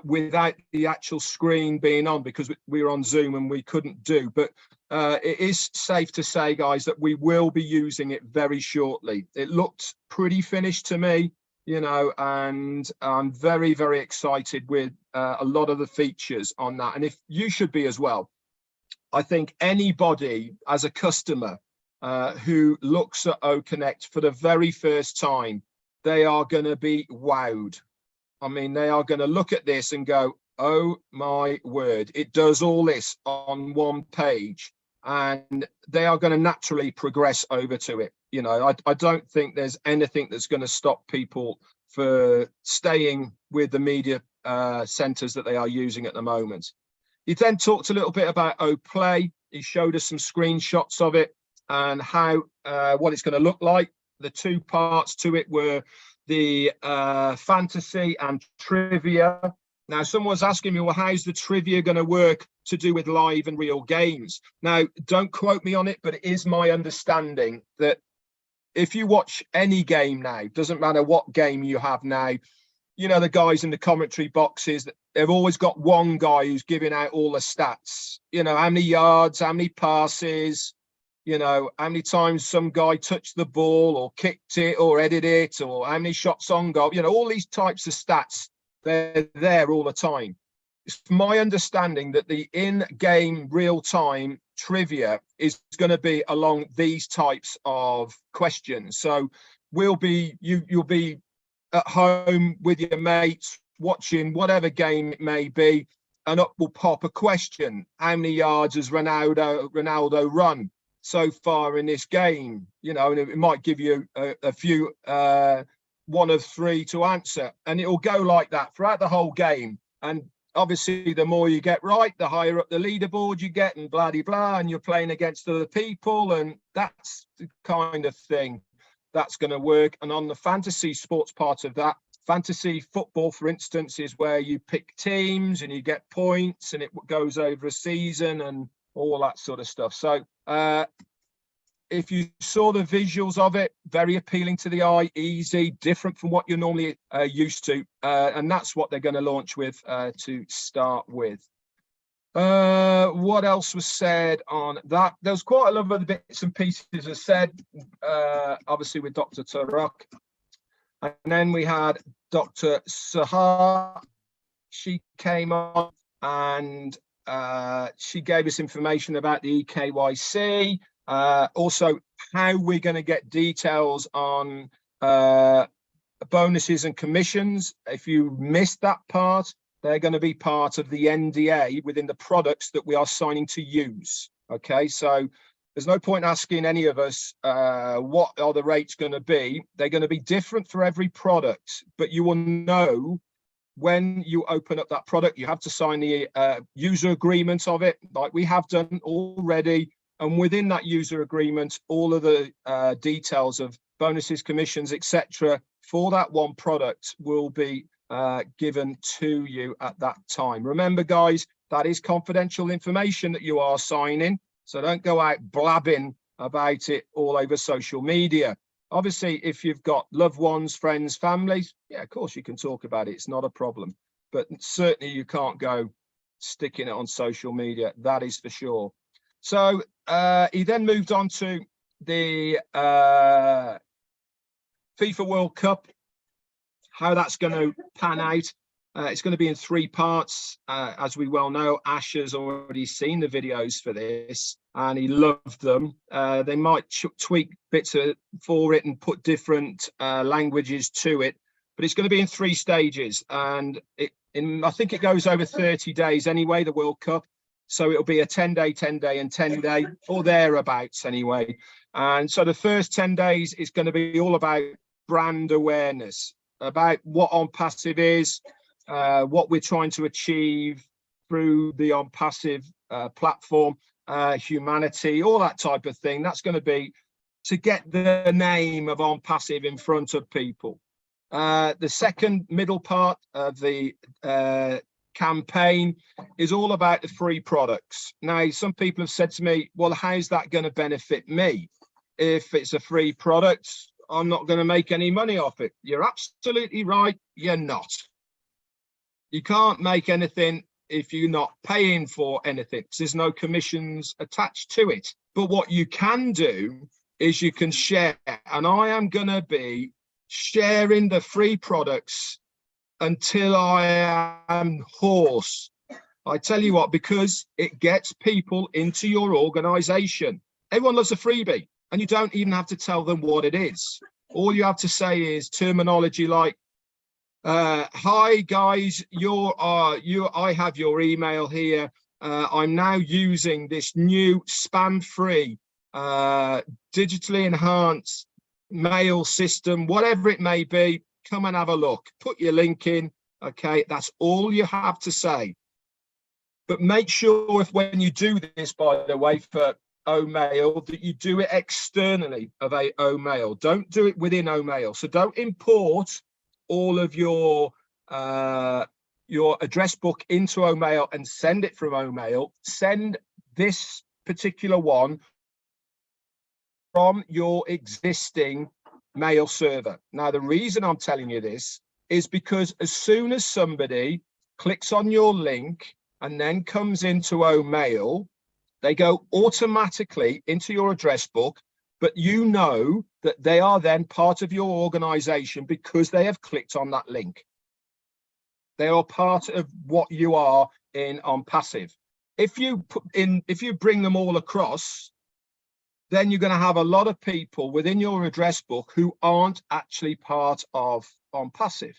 without the actual screen being on, because we were on Zoom and we couldn't do. But it is safe to say, guys, that we will be using it very shortly. It looked pretty finished to me, you know, and I'm very, very excited with a lot of the features on that. And if you should be as well. I think anybody as a customer who looks at O-Connect for the very first time, they are going to be wowed. I mean, they are going to look at this and go, oh my word, it does all this on one page. And they are going to naturally progress over to it. You know, I don't think there's anything that's going to stop people for staying with the media centers that they are using at the moment. He then talked a little bit about O-Play. He showed us some screenshots of it and how what it's going to look like. The two parts to it were the fantasy and trivia. Now, someone's asking me, well, how's the trivia going to work to do with live and real games? Now, don't quote me on it, but it is my understanding that if you watch any game now, doesn't matter what game you have now, you know, the guys in the commentary boxes, they've always got one guy who's giving out all the stats, you know, how many yards, how many passes, You know, how many times some guy touched the ball or kicked it or edited it, or how many shots on goal, you know, all these types of stats, they're there all the time. It's my understanding that the in-game real-time trivia is going to be along these types of questions. So you'll be at home with your mates watching whatever game it may be, and up will pop a question. How many yards has Ronaldo run so far in this game? You know, and it might give you a few, one of three to answer, and it will go like that throughout the whole game. And obviously, the more you get right, the higher up the leaderboard you get, and blah, blah, blah, and you're playing against other people, and that's the kind of thing that's going to work. And on the fantasy sports part of that, fantasy football, for instance, is where you pick teams and you get points, and it goes over a season and all that sort of stuff. So if you saw the visuals of it, very appealing to the eye, easy, different from what you're normally used to. And that's what they're going to launch with to start with. What else was said on that? There was quite a lot of other bits and pieces as said, obviously with Dr. Tarak. And then we had Dr. Sahar. She came on and she gave us information about the EKYC. Also, how we're going to get details on bonuses and commissions. If you missed that part, they're going to be part of the NDA within the products that we are signing to use. Okay, so there's no point asking any of us what are the rates going to be. They're going to be different for every product, but you will know when you open up that product. You have to sign the user agreement of it, like we have done already. And within that user agreement, all of the details of bonuses, commissions, etc. for that one product will be given to you at that time. Remember, guys, that is confidential information that you are signing. So don't go out blabbing about it all over social media. Obviously, if you've got loved ones, friends, families, yeah, of course you can talk about it. It's not a problem. But certainly you can't go sticking it on social media. That is for sure. So he then moved on to the FIFA World Cup, how that's going to pan out. It's going to be in 3 parts. As we well know, Ash has already seen the videos for this and he loved them. They might tweak bits for it and put different languages to it, but it's going to be in 3 stages. And I think it goes over 30 days anyway, the World Cup. So it'll be a 10-day, 10-day and 10-day or thereabouts anyway. And so the first 10 days is going to be all about brand awareness, about what ONPASSIVE is, what we're trying to achieve through the ONPASSIVE platform, humanity, all that type of thing. That's going to be to get the name of ONPASSIVE in front of people. The second middle part of the campaign is all about the free products. Now, some people have said to me, well, how's that going to benefit me? If it's a free product, I'm not going to make any money off it. You're absolutely right. You're not. You can't make anything if you're not paying for anything. There's no commissions attached to it. But what you can do is you can share. And I am going to be sharing the free products until I am hoarse. I tell you what, because it gets people into your organization. Everyone loves a freebie, and you don't even have to tell them what it is. All you have to say is terminology like, hi guys, I have your email here. I'm now using this new spam-free, digitally enhanced mail system, whatever it may be. Come and have a look, put your link in. Okay, that's all you have to say. But make sure when you do this, by the way, for OMail, that you do it externally of a OMail. Don't do it within OMail. So don't import all of your address book into OMail and send it from OMail. Send this particular one from your existing mail server. Now, the reason I'm telling you this is because as soon as somebody clicks on your link and then comes into OMail, They go automatically into your address book, but you know that they are then part of your organization because they have clicked on that link. They are part of what you are in ONPASSIVE. If you bring them all across, then you're going to have a lot of people within your address book who aren't actually part of ONPASSIVE.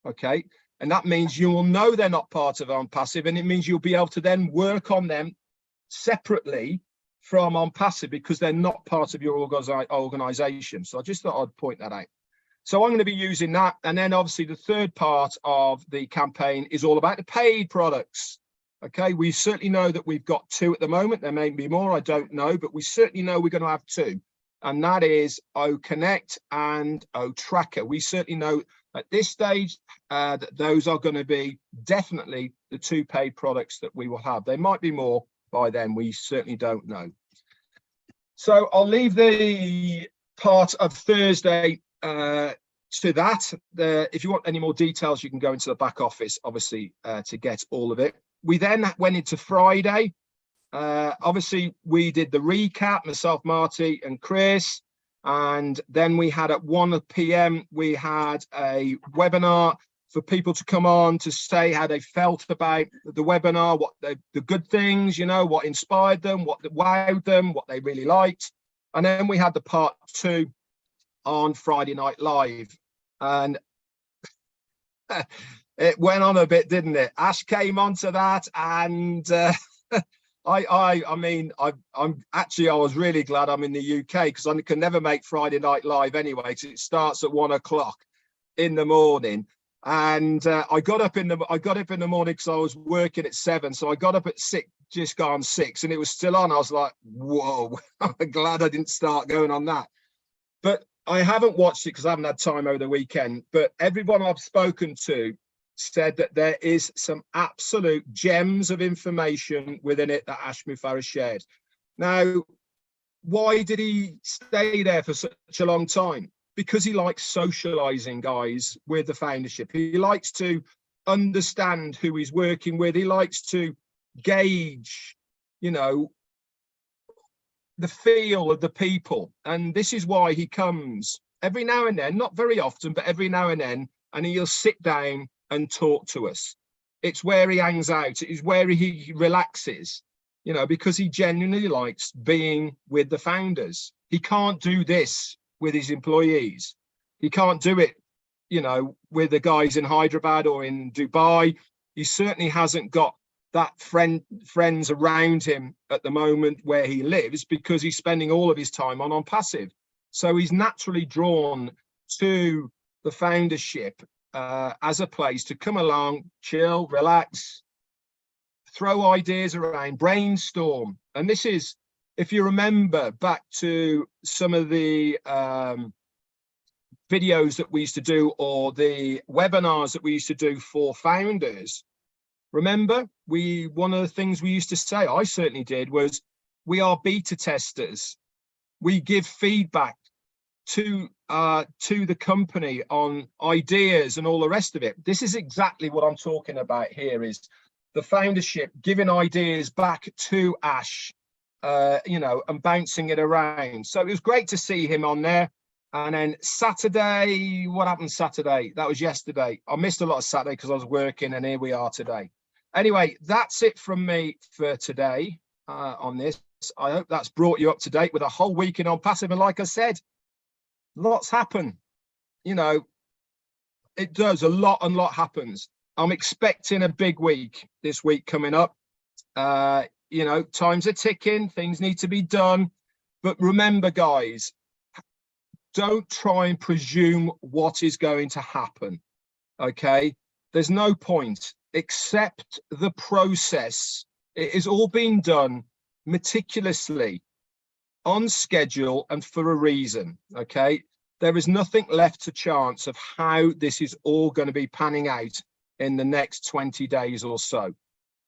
Okay, and that means you will know they're not part of ONPASSIVE, and it means you'll be able to then work on them separately from ONPASSIVE because they're not part of your organization. So I just thought I'd point that out. So I'm going to be using that. And then obviously the third part of the campaign is all about the paid products. Okay, we certainly know that we've got 2 at the moment. There may be more, I don't know, but we certainly know we're going to have 2. And that is OConnect and OTracker. We certainly know at this stage that those are going to be definitely the 2 paid products that we will have. There might be more by then, we certainly don't know. So I'll leave the part of Thursday to that. If you want any more details, you can go into the back office, obviously, to get all of it. We then went into Friday. Obviously, we did the recap, myself, Marty and Chris. And then we had at 1 p.m, we had a webinar for people to come on to say how they felt about the webinar, what the good things, you know, what inspired them, what wowed them, what they really liked. And then we had the part 2 on Friday Night Live. And it went on a bit, didn't it? Ash came onto that, and I mean, I was really glad I'm in the UK because I can never make Friday Night Live anyway, because it starts at 1 o'clock in the morning. And I got up in the morning because I was working at 7, so I got up at 6, just gone 6, and it was still on. I was like, whoa! I'm glad I didn't start going on that. But I haven't watched it because I haven't had time over the weekend. But everyone I've spoken to said that there is some absolute gems of information within it that Ash Mufareh shared. Now, why did he stay there for such a long time? Because he likes socializing, guys, with the foundership. He likes to understand who he's working with. He likes to gauge, you know, the feel of the people. And this is why he comes every now and then, not very often, but every now and then, and he'll sit down and talk to us. It's where he hangs out. It's where he relaxes, you know, because he genuinely likes being with the founders. He can't do this with his employees. He can't do it, you know, with the guys in Hyderabad or in Dubai. He certainly hasn't got that friends around him at the moment where he lives, because he's spending all of his time on ONPASSIVE. So he's naturally drawn to the foundership as a place to come along, chill, relax, throw ideas around, brainstorm. And this is, if you remember back to some of the videos that we used to do, or the webinars that we used to do for founders, remember, one of the things we used to say, I certainly did, was we are beta testers. We give feedback to the company on ideas and all the rest of it. This is exactly what I'm talking about here, is the foundership giving ideas back to Ash, you know, and bouncing it around. So it was great to see him on there. And then Saturday, what happened Saturday? That was yesterday. I missed a lot of Saturday because I was working, and here we are today. Anyway, that's it from me for today on this. I hope that's brought you up to date with a whole week in ONPASSIVE. And like I said, lots happen. You know, it does, a lot happens. I'm expecting a big week this week coming up. You know, times are ticking, things need to be done. But remember, guys, don't try and presume what is going to happen. Okay, there's no point. Accept the process. It is all being done meticulously, on schedule, and for a reason. Okay, there is nothing left to chance of how this is all going to be panning out in the next 20 days or so.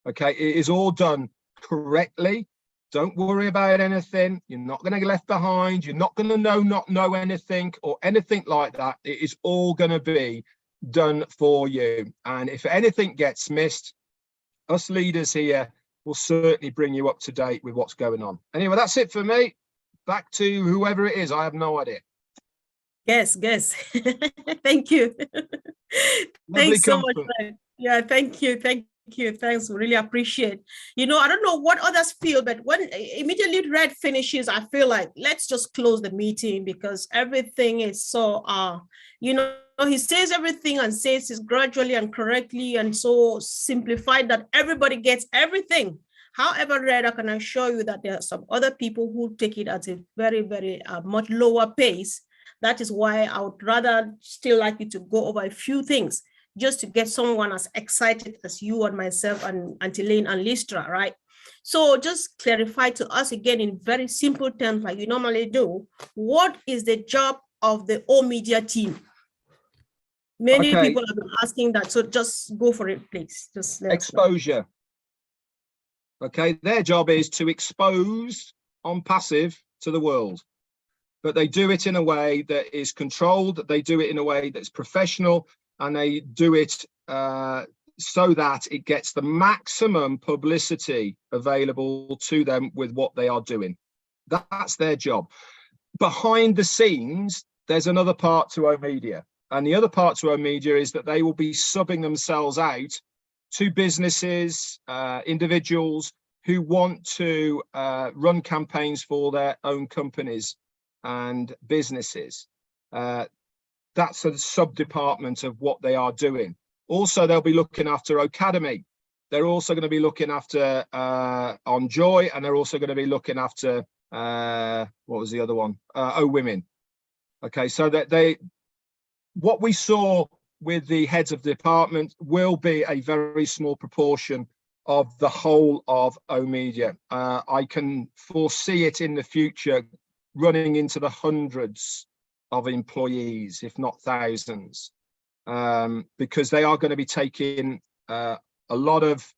Okay, it is all done correctly. Don't worry about anything. You're not going to get left behind. You're not going to not know anything or anything like that. It is all going to be done for you. And if anything gets missed, us leaders here will certainly bring you up to date with what's going on. Anyway, that's it for me. Back to whoever it is. I have no idea. Yes. Thank you. Thanks so much. Yeah, thank you. Thanks, really appreciate. You know, I don't know what others feel, but when immediately Red finishes, I feel like let's just close the meeting because everything is so you know, he says everything and says it gradually and correctly and so simplified that everybody gets everything. However, Red, I can assure you that there are some other people who take it at a very, very much lower pace. That is why I would rather still like you to go over a few things just to get someone as excited as you and myself and Auntie Lane and Listra, right? So just clarify to us again in very simple terms like you normally do, what is the job of the O Media team? Many people have been asking that, so just go for it, please. Just exposure. Okay, their job is to expose ONPASSIVE to the world, but they do it in a way that is controlled, they do it in a way that's professional, and they do it so that it gets the maximum publicity available to them with what they are doing. That's their job. Behind the scenes, there's another part to O Media. And the other part to O Media is that they will be subbing themselves out to businesses, individuals who want to run campaigns for their own companies and businesses. That's a sub-department of what they are doing. Also, they'll be looking after Academy. They're also going to be looking after On Joy, and they're also going to be looking after, what was the other one? O Women. Okay, so that what we saw with the heads of department will be a very small proportion of the whole of O Media. I can foresee it in the future running into the hundreds of employees, if not thousands, because they are going to be taking a lot of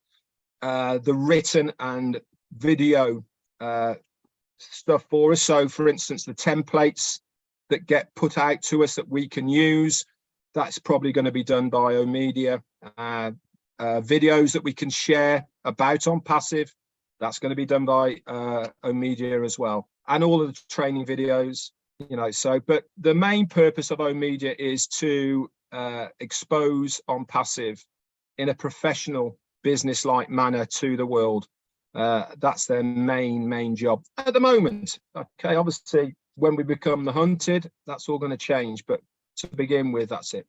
the written and video stuff for us. So, for instance, the templates that get put out to us that we can use, that's probably going to be done by O Media. Videos that we can share about ONPASSIVE, that's going to be done by O Media as well, and all of the training videos. You know, so, but the main purpose of O Media is to expose ONPASSIVE in a professional, business-like manner to the world. That's their main job at the moment. Okay, obviously, when we become the hunted, that's all going to change. But to begin with, that's it.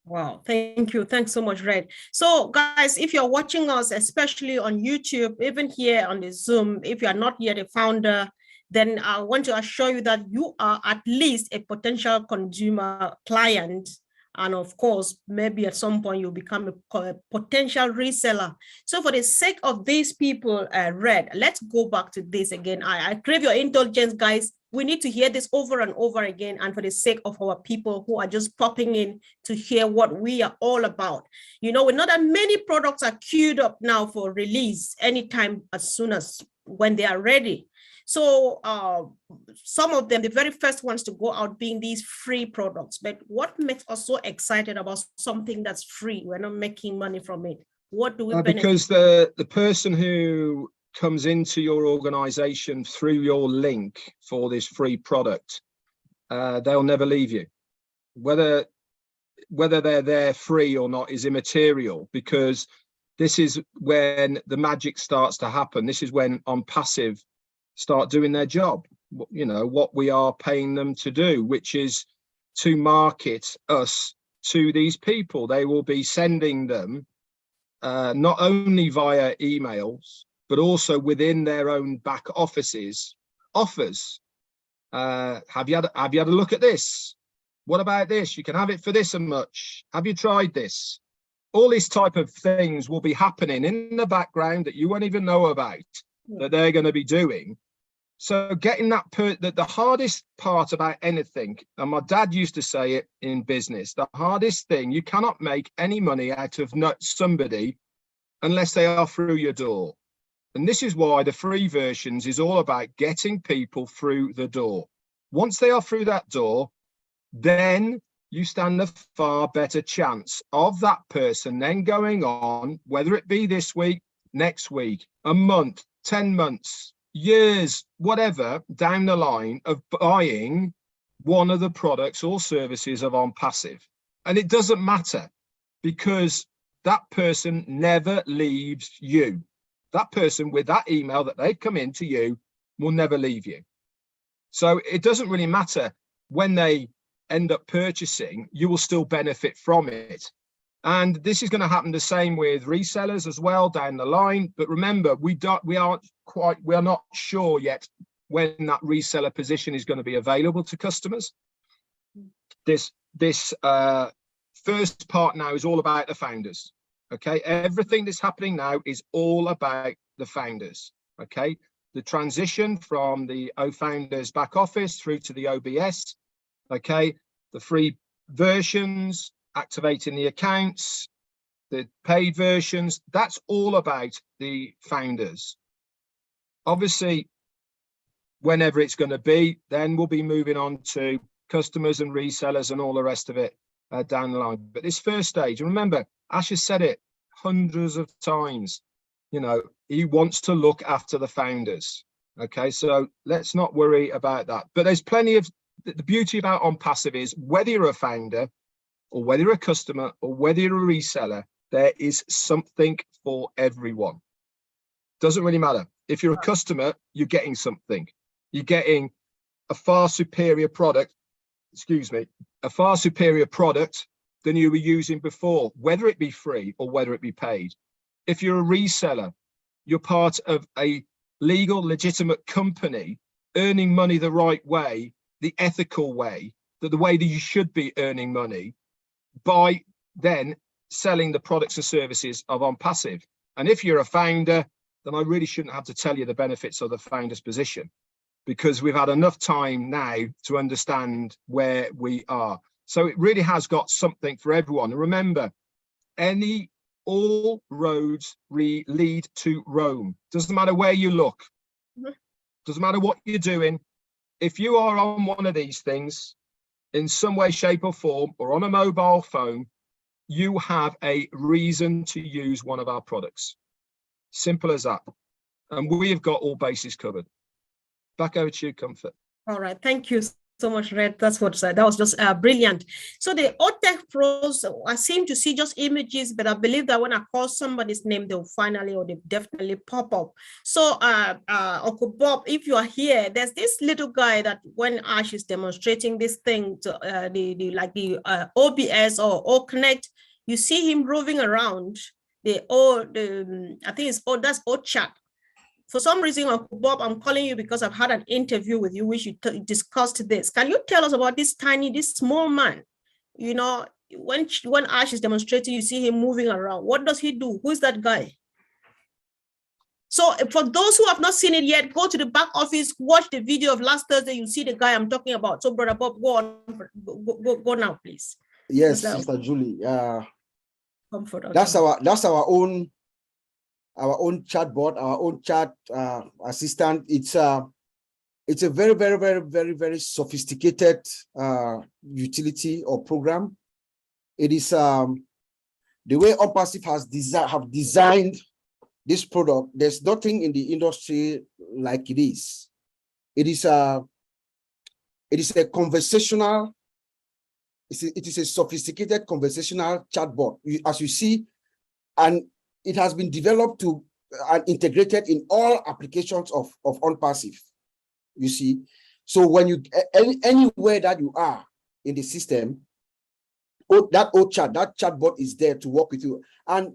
Wow, thank you. Thanks so much, Red. So, guys, if you're watching us, especially on YouTube, even here on the Zoom, if you are not yet a founder, then I want to assure you that you are at least a potential consumer client. And of course, maybe at some point you'll become a potential reseller. So for the sake of these people, Red, let's go back to this again. I crave your indulgence, guys. We need to hear this over and over again. And for the sake of our people who are just popping in to hear what we are all about. You know, we know that many products are queued up now for release anytime as soon as when they are ready. So some of them, the very first ones to go out being these free products. But what makes us so excited about something that's free? We're not making money from it. What do we benefit? Because the person who comes into your organization through your link for this free product, they'll never leave you. Whether they're there free or not is immaterial, because this is when the magic starts to happen. This is when ONPASSIVE start doing their job, you know, what we are paying them to do, which is to market us to these people. They will be sending them not only via emails, but also within their own back offices, offers. Have you had a look at this? What about this? You can have it for this and much. Have you tried this? All these type of things will be happening in the background that you won't even know about, that they're going to be doing. So getting that, the hardest part about anything, and my dad used to say it in business, the hardest thing, you cannot make any money out of somebody unless they are through your door. And this is why the free versions is all about getting people through the door. Once they are through that door, then you stand a far better chance of that person then going on, whether it be this week, next week, a month, 10 months, years, whatever, down the line of buying one of the products or services of ONPASSIVE. And it doesn't matter, because that person never leaves you. That person with that email that they've come in to you will never leave you. So it doesn't really matter when they end up purchasing, you will still benefit from it. And this is going to happen the same with resellers as well down the line. But remember, we are not sure yet when that reseller position is going to be available to customers. This first part now is all about the founders. Okay, everything that's happening now is all about the founders. Okay, the transition from the founders back office through to the OBS. Okay, the free versions, activating the accounts, the paid versions, that's all about the founders. Obviously, whenever it's going to be, then we'll be moving on to customers and resellers and all the rest of it down the line. But this first stage, and remember, Ash has said it hundreds of times, you know, he wants to look after the founders. Okay, so let's not worry about that. But there's plenty of, the beauty about ONPASSIVE is whether you're a founder or whether you're a customer or whether you're a reseller, there is something for everyone. Doesn't really matter. If you're a customer, you're getting something. You're getting a far superior product, a far superior product than you were using before, whether it be free or whether it be paid. If you're a reseller, you're part of a legal, legitimate company earning money the right way, the ethical way, the way that you should be earning money by then selling the products and services of ONPASSIVE. And if you're a founder, then I really shouldn't have to tell you the benefits of the founder's position, because we've had enough time now to understand where we are. So it really has got something for everyone. And remember, all roads lead to Rome. Doesn't matter where you look. Doesn't matter what you're doing. If you are on one of these things in some way, shape or form, or on a mobile phone, you have a reason to use one of our products. Simple as that. And we have got all bases covered. Back over to you, Comfort. All right. Thank you so much, Red. That's what that was just brilliant. So the OTech pros, I seem to see just images, but I believe that when I call somebody's name, they'll finally or they definitely pop up. So Uncle Bob, if you are here, there's this little guy that when Ash is demonstrating this thing to the OBS or Connect, you see him roving around I think it's that's chat. For some reason, Uncle Bob, I'm calling you because I've had an interview with you, which you discussed this. Can you tell us about this small man? You know, when Ash is demonstrating, you see him moving around. What does he do? Who is that guy? So for those who have not seen it yet, go to the back office, watch the video of last Thursday. You see the guy I'm talking about. So Brother Bob, go on, go now, please. Yes, Sister Julie. Comfort. That's our own chatbot, our own chat assistant. It's a very, very, very, very, very sophisticated utility or program. It is the way ONPASSIVE have designed this product. There's nothing in the industry like it is. It is a conversational. It is a sophisticated conversational chatbot, as you see, and it has been developed to and integrated in all applications of ONPASSIVE, you see. So when you, anywhere that you are in the system, that chatbot is there to work with you. And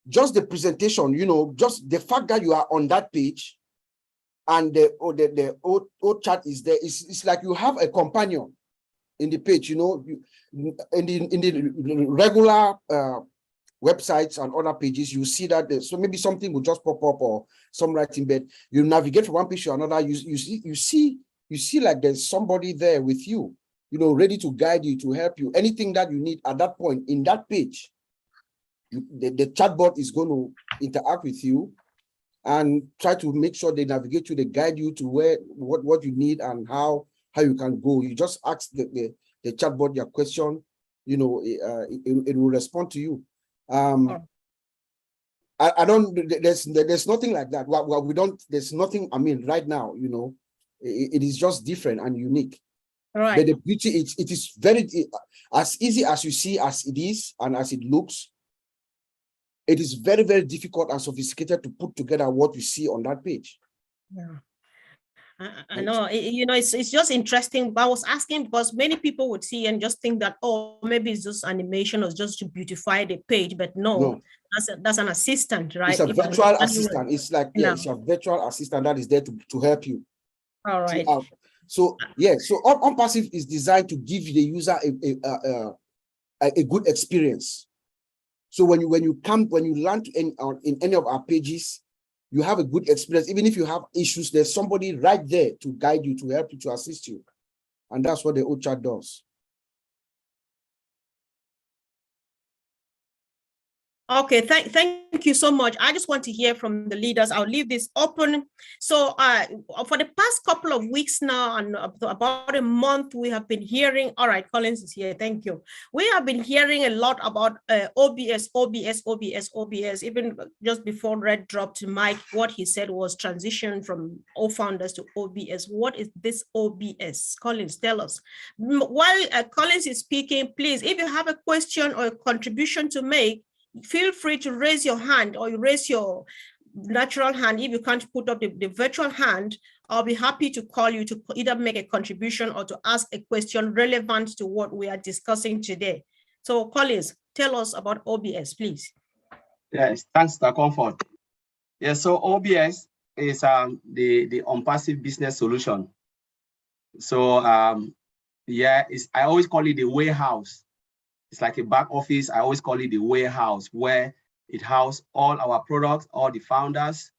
just the presentation, you know, just the fact that you are on that page and the chat is there, it's like you have a companion in the page, you know, in the regular websites and other pages, you see that so maybe something will just pop up or some writing, but you navigate from one page to another, you see like there's somebody there with you, you know, ready to guide you, to help you. Anything that you need at that point in that page, the chatbot is going to interact with you and try to make sure they navigate you, they guide you to what you need and how you can go. You just ask the chatbot your question, you know, it will respond to you. I don't, there's nothing like that. Well, we don't, there's nothing, I mean, right now, you know, it is just different and unique. Right. But the beauty, it is very, as easy as you see as it is and as it looks, it is very, very difficult and sophisticated to put together what you see on that page. Yeah. I know, you know, it's just interesting. But I was asking because many people would see and just think that, oh, maybe it's just animation or just to beautify the page, but no. That's an assistant, right? It's a virtual assistant. It's like, yeah, it's a virtual assistant that is there to help you. All right. So yeah, so ONPASSIVE is designed to give the user a good experience. So when you land in any of our pages, you have a good experience. Even if you have issues, there's somebody right there to guide you, to help you, to assist you. And that's what the old chat does. Okay, thank you so much. I just want to hear from the leaders. I'll leave this open. So for the past couple of weeks now, and about a month, we have been hearing, all right, Collins is here, thank you. We have been hearing a lot about OBS. Even just before Red dropped Mike, what he said was transition from O-Founders to OBS. What is this OBS? Collins, tell us. While Collins is speaking, please, if you have a question or a contribution to make, feel free to raise your hand, or you raise your natural hand. If you can't put up the virtual hand, I'll be happy to call you to either make a contribution or to ask a question relevant to what we are discussing today. So Collins, tell us about OBS, please. Yes, thanks, Mr. Comfort. Yeah, so OBS is the ONPASSIVE business solution. So yeah, I always call it the warehouse. It's like a back office. I always call it the warehouse, where it houses all our products, all the founders,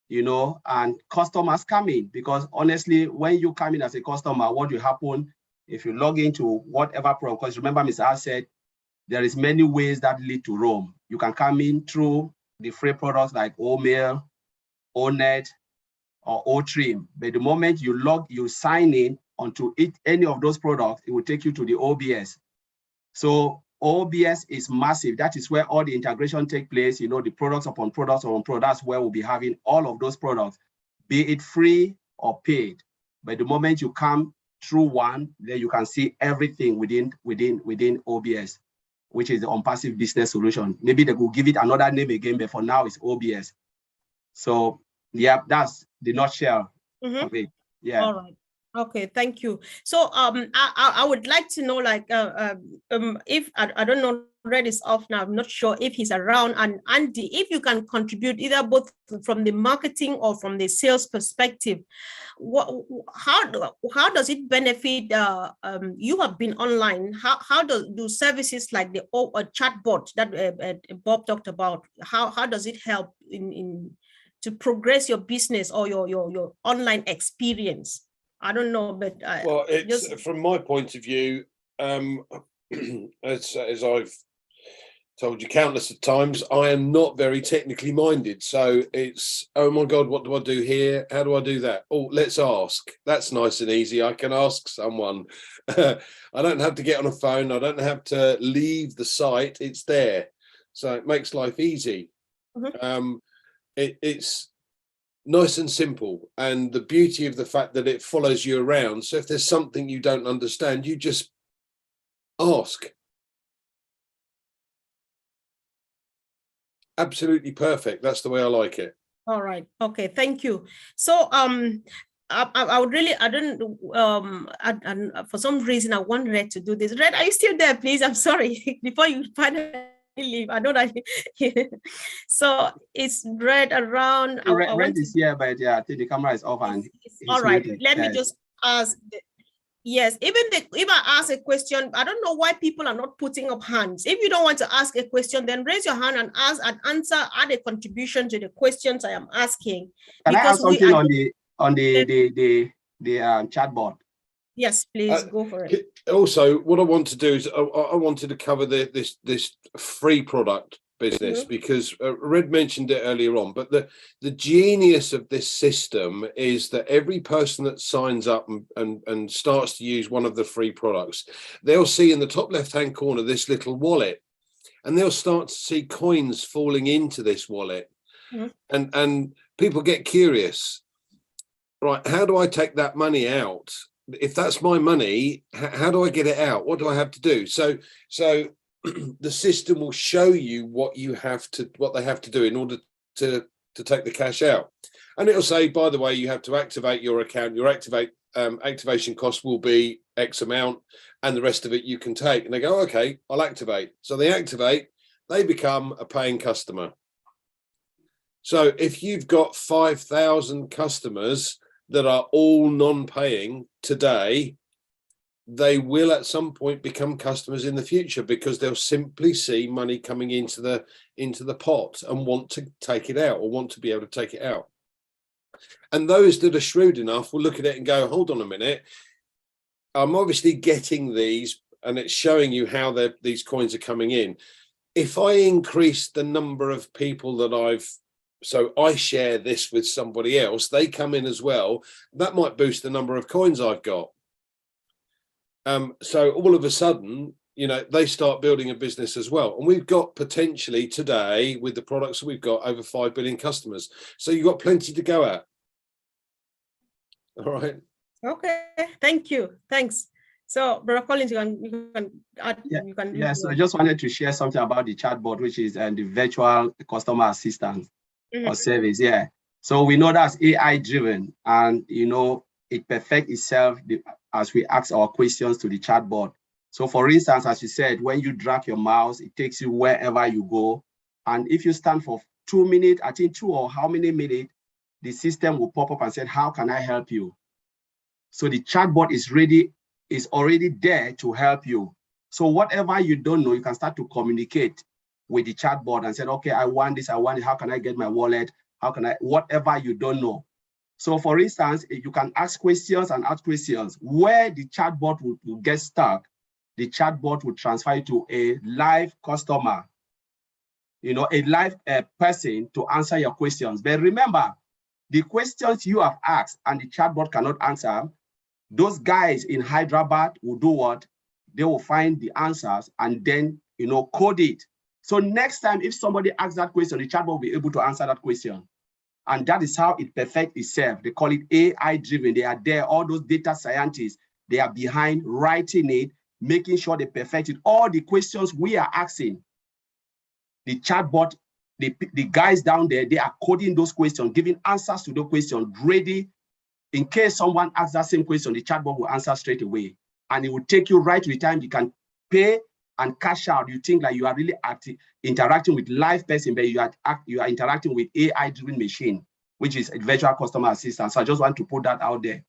you know, and customers come in. Because honestly, when you come in as a customer, what will happen if you log into whatever program? Because remember, Mr. R said, there is many ways that lead to Rome. You can come in through the free products like OMail, ONET, or OTrim. But the moment you sign in onto any of those products, it will take you to the OBS. So OBS is massive. That is where all the integration take place. You know, the products upon products upon products, where we'll be having all of those products, be it free or paid. But the moment you come through one, then you can see everything within OBS, which is the ONPASSIVE business solution. Maybe they will give it another name again, but for now it's OBS. So yeah, that's the nutshell of it. Yeah. All right. Okay, thank you. So I would like to know, like, if I don't know, Red is off now. I'm not sure if he's around. And Andy, if you can contribute either both from the marketing or from the sales perspective, how does it benefit? You have been online. How do services like the chatbot that Bob talked about? How does it help to progress your business or your online experience? I don't know, but well, it's just from my point of view, as I've told you countless of times, I am not very technically minded. So it's, oh my God, what do I do here? How do I do that? Oh, let's ask. That's nice and easy. I can ask someone. I don't have to get on a phone. I don't have to leave the site. It's there. So it makes life easy. It's nice and simple, and the beauty of the fact that it follows you around. So if there's something you don't understand, you just ask. Absolutely perfect. That's the way I like it. All right. Okay. Thank you. So I would really, for some reason I want Red to do this. Red, are you still there, please? I'm sorry. Before you finally leave, I know that. So it's Red around. Red is here, but yeah, I think the camera is off. And all right. Let me just ask. Yes, if I ask a question, I don't know why people are not putting up hands. If you don't want to ask a question, then raise your hand and ask and answer, add a contribution to the questions I am asking. Can I ask something on the chatbot? Yes, please go for it. Also, what I want to do is I wanted to cover this free product business, because Red mentioned it earlier on, but the genius of this system is that every person that signs up and starts to use one of the free products, they'll see in the top left hand corner this little wallet, and they'll start to see coins falling into this wallet. And people get curious, right? How do I take that money out? If that's my money, how do I get it out? What do I have to do? So the system will show you what they have to do in order to take the cash out. And it'll say, by the way, you have to activate your account. Your activation cost will be X amount, and the rest of it you can take. And they go, okay, I'll activate. So they activate, they become a paying customer. So if you've got 5,000 customers that are all non-paying today, they will at some point become customers in the future, because they'll simply see money coming into the pot and want to take it out, or want to be able to take it out. And those that are shrewd enough will look at it and go, hold on a minute, I'm obviously getting these, and it's showing you how these coins are coming in. If I increase the number of people that so I share this with somebody else, they come in as well, that might boost the number of coins I've got. So all of a sudden, they start building a business as well. And we've got potentially today, with the products that we've got, over 5 billion customers. So you've got plenty to go at. All right. Okay, thank you. Thanks. So, Brother Collins, you can add. Yeah, so I just wanted to share something about the chatbot, which is the virtual customer assistant or service. Yeah. So we know that's AI driven, and it perfects itself as we ask our questions to the chatbot. So for instance, as you said, when you drag your mouse, it takes you wherever you go. And if you stand for 2 minutes, I think 2 or how many minutes, the system will pop up and say, how can I help you? So the chatbot is already there to help you. So whatever you don't know, you can start to communicate with the chatbot and say, okay, I want this, how can I get my wallet? How can I, whatever you don't know. So for instance, you can ask questions and ask questions. Where the chatbot will get stuck, the chatbot will transfer you to a live customer, a live person to answer your questions. But remember, the questions you have asked and the chatbot cannot answer, those guys in Hyderabad will do what? They will find the answers and then, code it. So next time, if somebody asks that question, the chatbot will be able to answer that question. And that is how it perfects itself. They call it AI driven. They are there, all those data scientists, they are behind writing it, making sure they perfect it. All the questions we are asking, the chatbot, the guys down there, they are coding those questions, giving answers to those questions, ready. In case someone asks that same question, the chatbot will answer straight away. And it will take you right to the time you can pay and cash out. You think like you are really interacting with live person, but you are interacting with AI-driven machine, which is a virtual customer assistant. So I just want to put that out there.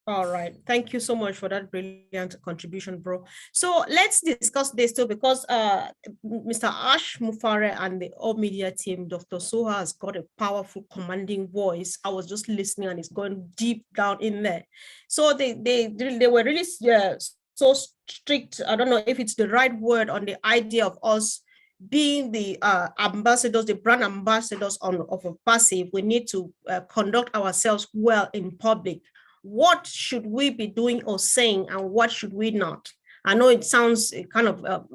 All right. Thank you so much for that brilliant contribution, bro. So let's discuss this too, because Mr. Ash Mufare and the All Media team, Dr. Soha has got a powerful, commanding voice. I was just listening and it's going deep down in there. So they were really so strict. I don't know if it's the right word on the idea of us being the ambassadors, the brand ambassadors of ONPASSIVE. We need to conduct ourselves well in public. What should we be doing or saying, and what should we not? I know it sounds kind of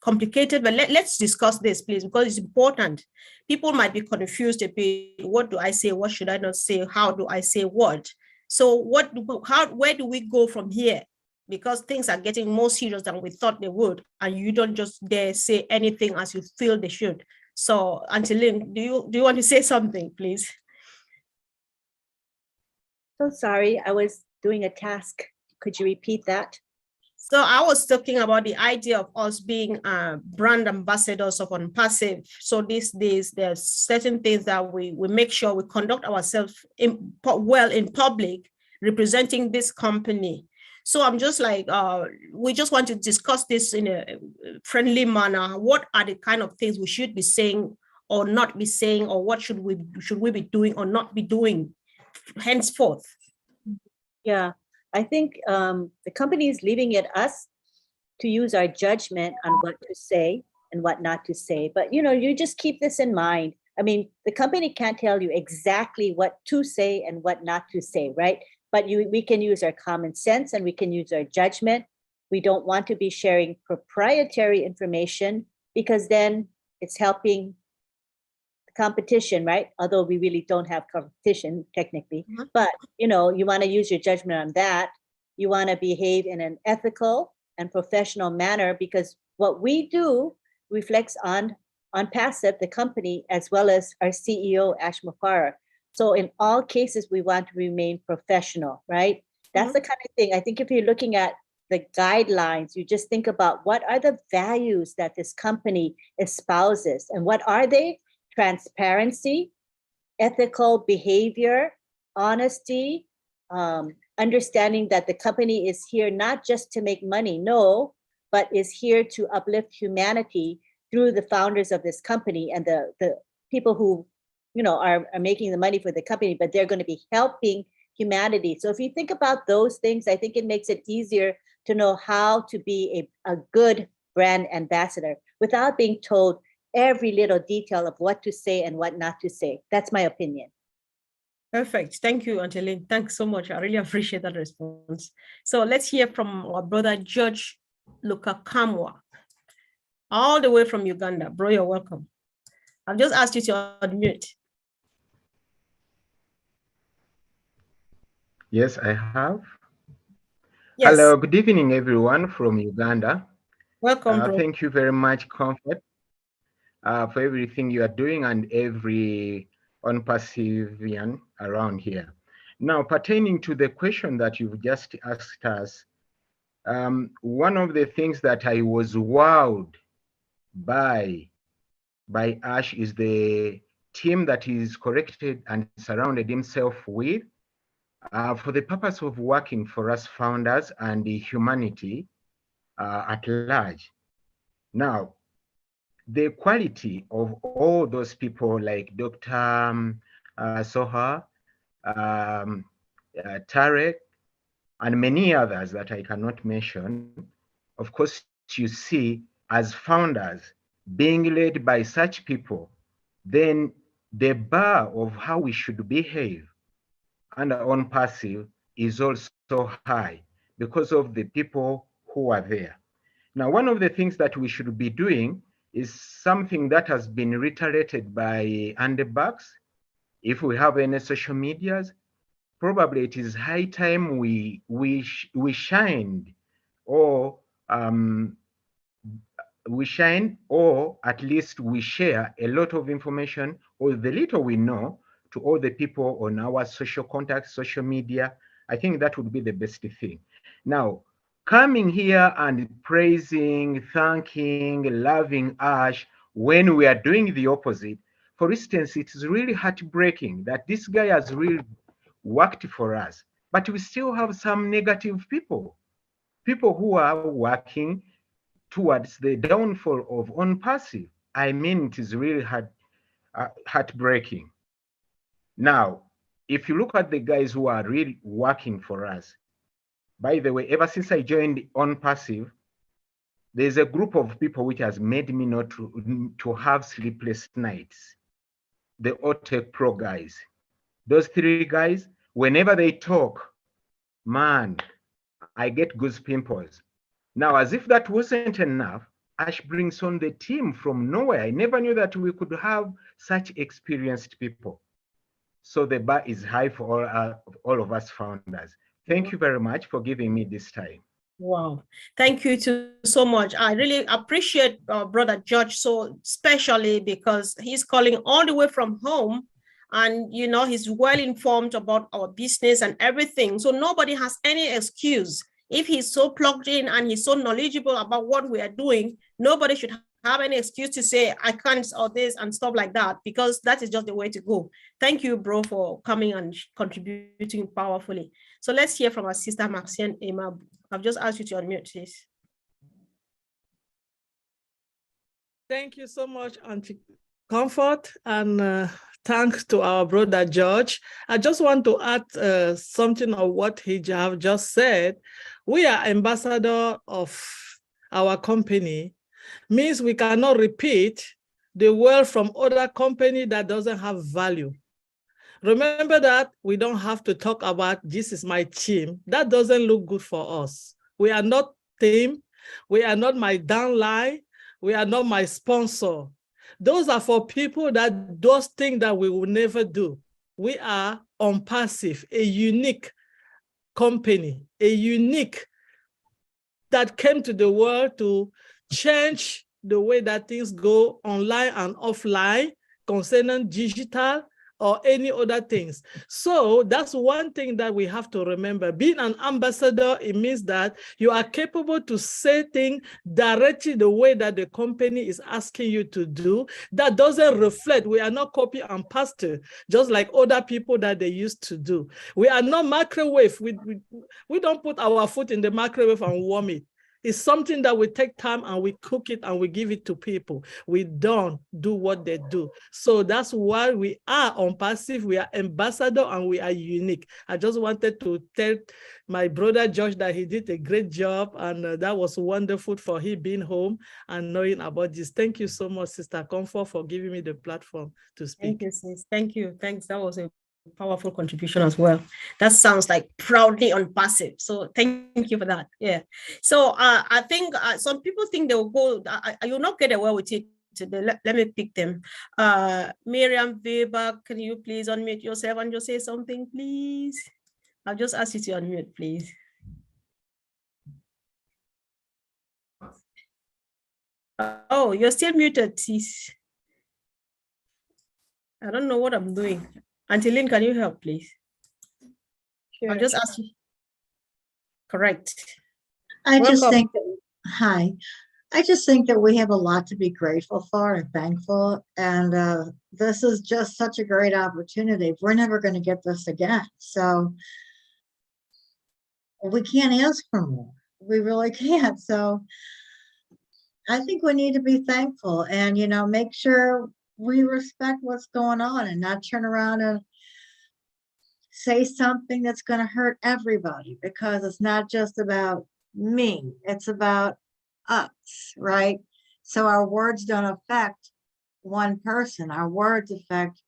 complicated, but let's discuss this, please, because it's important. People might be confused a bit. What do I say? What should I not say? How do I say what? So where do we go from here? Because things are getting more serious than we thought they would, and you don't just dare say anything as you feel they should. So, Angeline, do you want to say something, please? So sorry, I was doing a task. Could you repeat that? So I was talking about the idea of us being brand ambassadors of ONPASSIVE. So these days, there's certain things that we make sure we conduct ourselves well in public, representing this company. So I'm just like, we just want to discuss this in a friendly manner. What are the kind of things we should be saying or not be saying, or what should we be doing or not be doing henceforth? Yeah, I think the company is leaving it us to use our judgment on what to say and what not to say. But, you just keep this in mind. I mean, the company can't tell you exactly what to say and what not to say, right? But we can use our common sense and we can use our judgment. We don't want to be sharing proprietary information, because then it's helping competition, right? Although we really don't have competition technically, but you want to use your judgment on that. You want to behave in an ethical and professional manner, because what we do reflects on ONPASSIVE, the company, as well as our CEO, Ash Mufarah. So in all cases, we want to remain professional, right? That's the kind of thing. I think if you're looking at the guidelines, you just think about what are the values that this company espouses, and what are they? Transparency, ethical behavior, honesty, understanding that the company is here not just to make money, no, but is here to uplift humanity through the founders of this company and the people who are making the money for the company, but they're going to be helping humanity. So if you think about those things, I think it makes it easier to know how to be a good brand ambassador without being told every little detail of what to say and what not to say. That's my opinion. Perfect. Thank you, Auntie Lynn. Thanks so much. I really appreciate that response. So let's hear from our brother, Judge Lukakamwa, all the way from Uganda. Bro, you're welcome. I've just asked you to unmute. Yes, I have. Yes. Hello, good evening, everyone from Uganda. Welcome, bro. Thank you very much, Comfort, for everything you are doing and every ONPASSIVian around here. Now, pertaining to the question that you've just asked us, one of the things that I was wowed by Ash is the team that he's corrected and surrounded himself with for the purpose of working for us founders and the humanity at large. Now, the quality of all those people like Dr. Soha, Tarek, and many others that I cannot mention, of course, you see as founders being led by such people, then the bar of how we should behave under ONPASSIVE is also high because of the people who are there. Now, one of the things that we should be doing is something that has been reiterated by Andy Bucks. If we have any social medias, probably it is high time we shined, or at least we share a lot of information, or the little we know, to all the people on our social contacts, social media. I think that would be the best thing. Now, coming here and praising, thanking, loving Ash when we are doing the opposite, for instance, it is really heartbreaking that this guy has really worked for us, but we still have some negative people who are working towards the downfall of ONPASSIVE. I mean, it is really heartbreaking. Now, if you look at the guys who are really working for us, by the way, ever since I joined ONPASSIVE, there's a group of people which has made me not to have sleepless nights. The OTEC Pro guys. Those three guys, whenever they talk, man, I get goosebumps. Now, as if that wasn't enough, Ash brings on the team from nowhere. I never knew that we could have such experienced people. So the bar is high for all of us founders. Thank you very much for giving me this time. Wow. Thank you so much. I really appreciate Brother George, so especially because he's calling all the way from home, and he's well informed about our business and everything. So nobody has any excuse. If he's so plugged in and he's so knowledgeable about what we are doing, nobody should have any excuse to say, I can't, or this and stuff like that, because that is just the way to go. Thank you, bro, for coming and contributing powerfully. So let's hear from our sister, Maxine Emma. I've just asked you to unmute, please. Thank you so much, Auntie Comfort, and thanks to our brother George. I just want to add something of what he have just said. We are ambassador of our company, means we cannot repeat the word from other company that doesn't have value. Remember that we don't have to talk about this is my team. That doesn't look good for us. We are not team. We are not my downline. We are not my sponsor. Those are for people that those things that we will never do. We are ONPASSIVE, a unique company, a unique that came to the world to change the way that things go online and offline concerning digital or any other things. So that's one thing that we have to remember. Being an ambassador, it means that you are capable to say things directly the way that the company is asking you to do. That doesn't reflect. We are not copy and paste, just like other people that they used to do. We are not microwave. We don't put our foot in the microwave and warm it. It's something that we take time and we cook it and we give it to people. We don't do what they do. So that's why we are ONPASSIVE, we are ambassador, and we are unique. I just wanted to tell my brother Josh that he did a great job, and that was wonderful for him being home and knowing about this. Thank you so much, Sister Comfort, for giving me the platform to speak. Thank you, sis. Thank you. Thanks. That was a powerful contribution as well. That sounds like proudly ONPASSIVE. So thank you for that. Yeah. So I think some people think they will go, you'll not get away with it today. Let me pick them. Miriam Weber, can you please unmute yourself and just say something, please? I'll just ask you to unmute, please. Oh, you're still muted, sis. I don't know what I'm doing. Auntie Lynn, can you help, please? Sure. I'll just ask you. Correct. I just Welcome. think that, hi, I just think that we have a lot to be grateful for and thankful. And this is just such a great opportunity. We're never going to get this again. So we can't ask for more. We really can't. So I think we need to be thankful and, you know, make sure we respect what's going on and not turn around and say something that's going to hurt everybody, because it's not just about me, it's about us, right? So our words don't affect one person, our words affect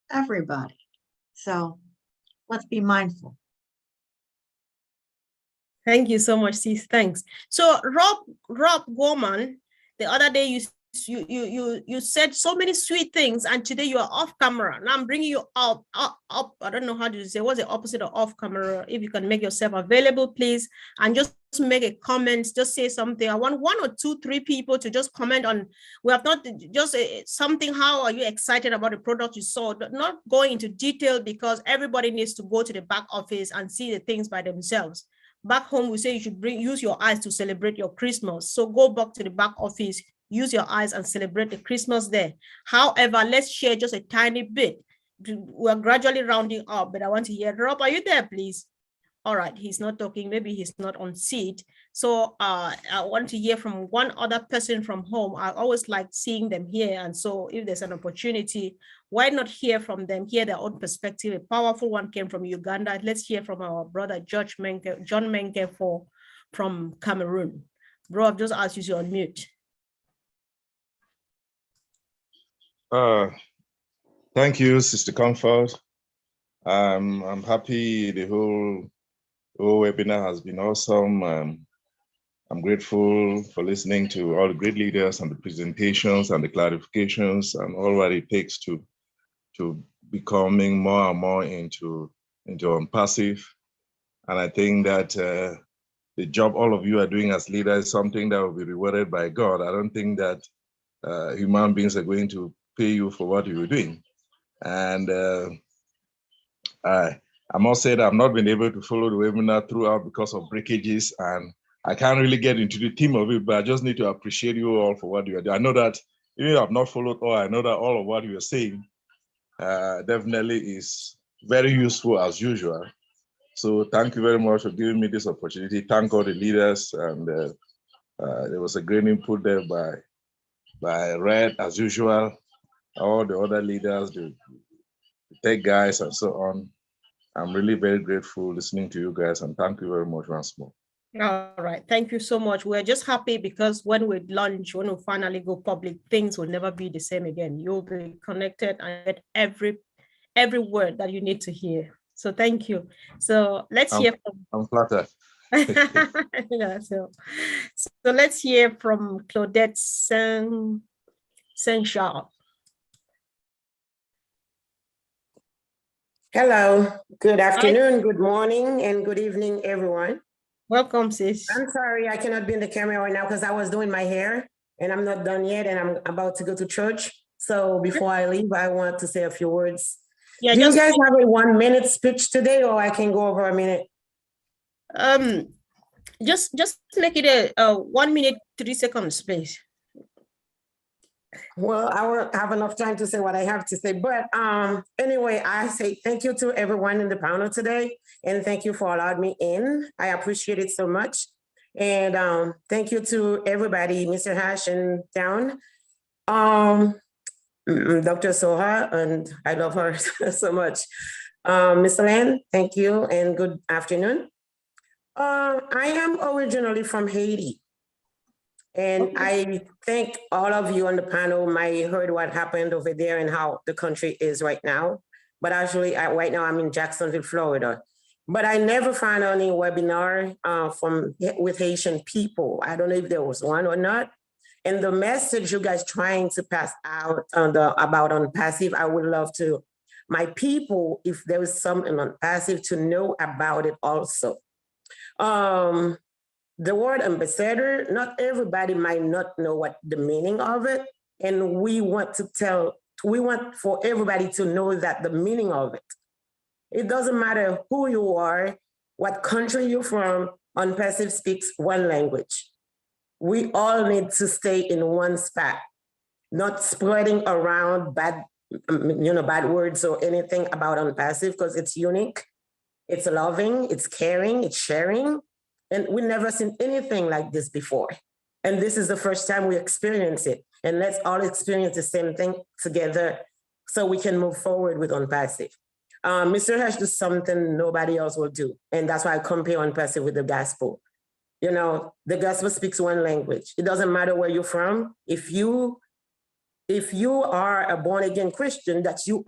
everybody. So let's be mindful. Thank you so much, sis. Thanks. So Rob Gorman, the other day you said so many sweet things, and today you are off camera. Now I'm bringing you up. I don't know how to say what's the opposite of off camera. If you can make yourself available, please, and just make a comment. Just say something. I want 1 or 2, 3 people to just comment on. We have not just something. How are you excited about the product you saw? Not going into detail, because everybody needs to go to the back office and see the things by themselves. Back home, we say you should use your eyes to celebrate your Christmas. So go back to the back office, use your eyes and celebrate the Christmas there. However, let's share just a tiny bit. We're gradually rounding up, but I want to hear, Rob, are you there, please? All right, he's not talking. Maybe he's not on seat. So I want to hear from one other person from home. I always like seeing them here. And so if there's an opportunity, why not hear from them, hear their own perspective? A powerful one came from Uganda. Let's hear from our brother, John Menke from Cameroon. Bro, I've just asked you to unmute. Thank you, Sister Comfort. I'm happy the whole webinar has been awesome. I'm grateful for listening to all the great leaders and the presentations and the clarifications and all what it takes to becoming more and more into ONPASSIVE. And I think that the job all of you are doing as leaders is something that will be rewarded by God. I don't think that human beings are going to pay you for what you're doing. And I must say that I've not been able to follow the webinar throughout because of breakages, and I can't really get into the theme of it, but I just need to appreciate you all for what you are doing. I know that even if I've not followed all, I know that all of what you are saying definitely is very useful as usual. So thank you very much for giving me this opportunity. Thank all the leaders, and there was a great input there by Red as usual, all the other leaders, the tech guys and so on. I'm really very grateful listening to you guys, and thank you very much once more. All right, thank you so much. We're just happy because when we launch, when we finally go public, things will never be the same again. You'll be connected and get every word that you need to hear. So thank you. So let's hear from. I'm flattered. Yeah, so let's hear from Claudette Saint-Charles. Hello, good afternoon, good morning, and good evening, everyone. Welcome, sis. I'm sorry I cannot be in the camera right now because I was doing my hair and I'm not done yet and I'm about to go to church. So before I leave, I want to say a few words. Yeah, do you guys have a 1 minute speech today or I can go over a minute? Just make it a 1 minute, 3 seconds, please. Well, I won't have enough time to say what I have to say, but anyway, I say thank you to everyone in the panel today, and thank you for allowing me in. I appreciate it so much, and thank you to everybody, Mr. Hash and Down, Dr. Soha, and I love her so much. Mr. Land, thank you, and good afternoon. I am originally from Haiti. And I think all of you on the panel might heard what happened over there and how the country is right now. But actually, right now I'm in Jacksonville, Florida. But I never found any webinar with Haitian people. I don't know if there was one or not. And the message you guys trying to pass out about ONPASSIVE, I would love to, my people, if there is something ONPASSIVE, to know about it also. The word ambassador, not everybody might not know what the meaning of it. And we want for everybody to know that the meaning of it. It doesn't matter who you are, what country you're from, ONPASSIVE speaks one language. We all need to stay in one spot, not spreading around bad words or anything about ONPASSIVE because it's unique, it's loving, it's caring, it's sharing. And we've never seen anything like this before. And this is the first time we experience it. And let's all experience the same thing together so we can move forward with ONPASSIVE. Mr. Hash does something nobody else will do. And that's why I compare ONPASSIVE with the gospel. You know, the gospel speaks one language. It doesn't matter where you're from. If you are a born-again Christian, that you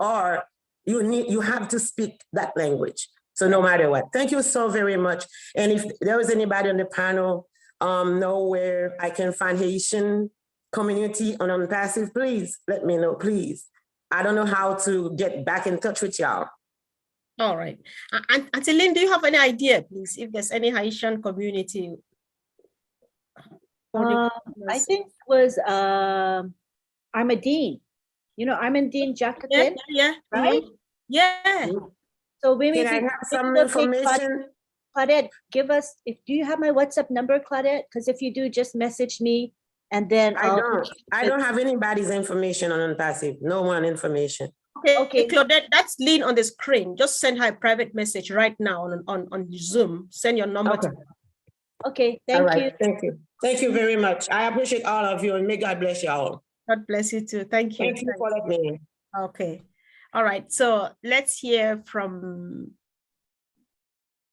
have to speak that language. So no matter what, thank you so very much. And if there is anybody on the panel know where I can find Haitian community on ONPASSIVE, please let me know, please. I don't know how to get back in touch with y'all. All right. And Auntie Lynn, do you have any idea, please, if there's any Haitian community? I think it was Armandine. You know Armandine Jacqueline? Yeah. Right? Yeah. So maybe can I have some information? Claudette, do you have my WhatsApp number, Claudette? Because if you do, just message me and then I don't have anybody's information on ONPASSIVE. No one information. Okay, Claudette, that's Lynn on the screen. Just send her a private message right now on Zoom. Send your number to her. Okay, thank you. Thank you. Thank you very much. I appreciate all of you and may God bless you all. God bless you too. Thank you. Thank you for letting me in. Okay. All right, so let's hear from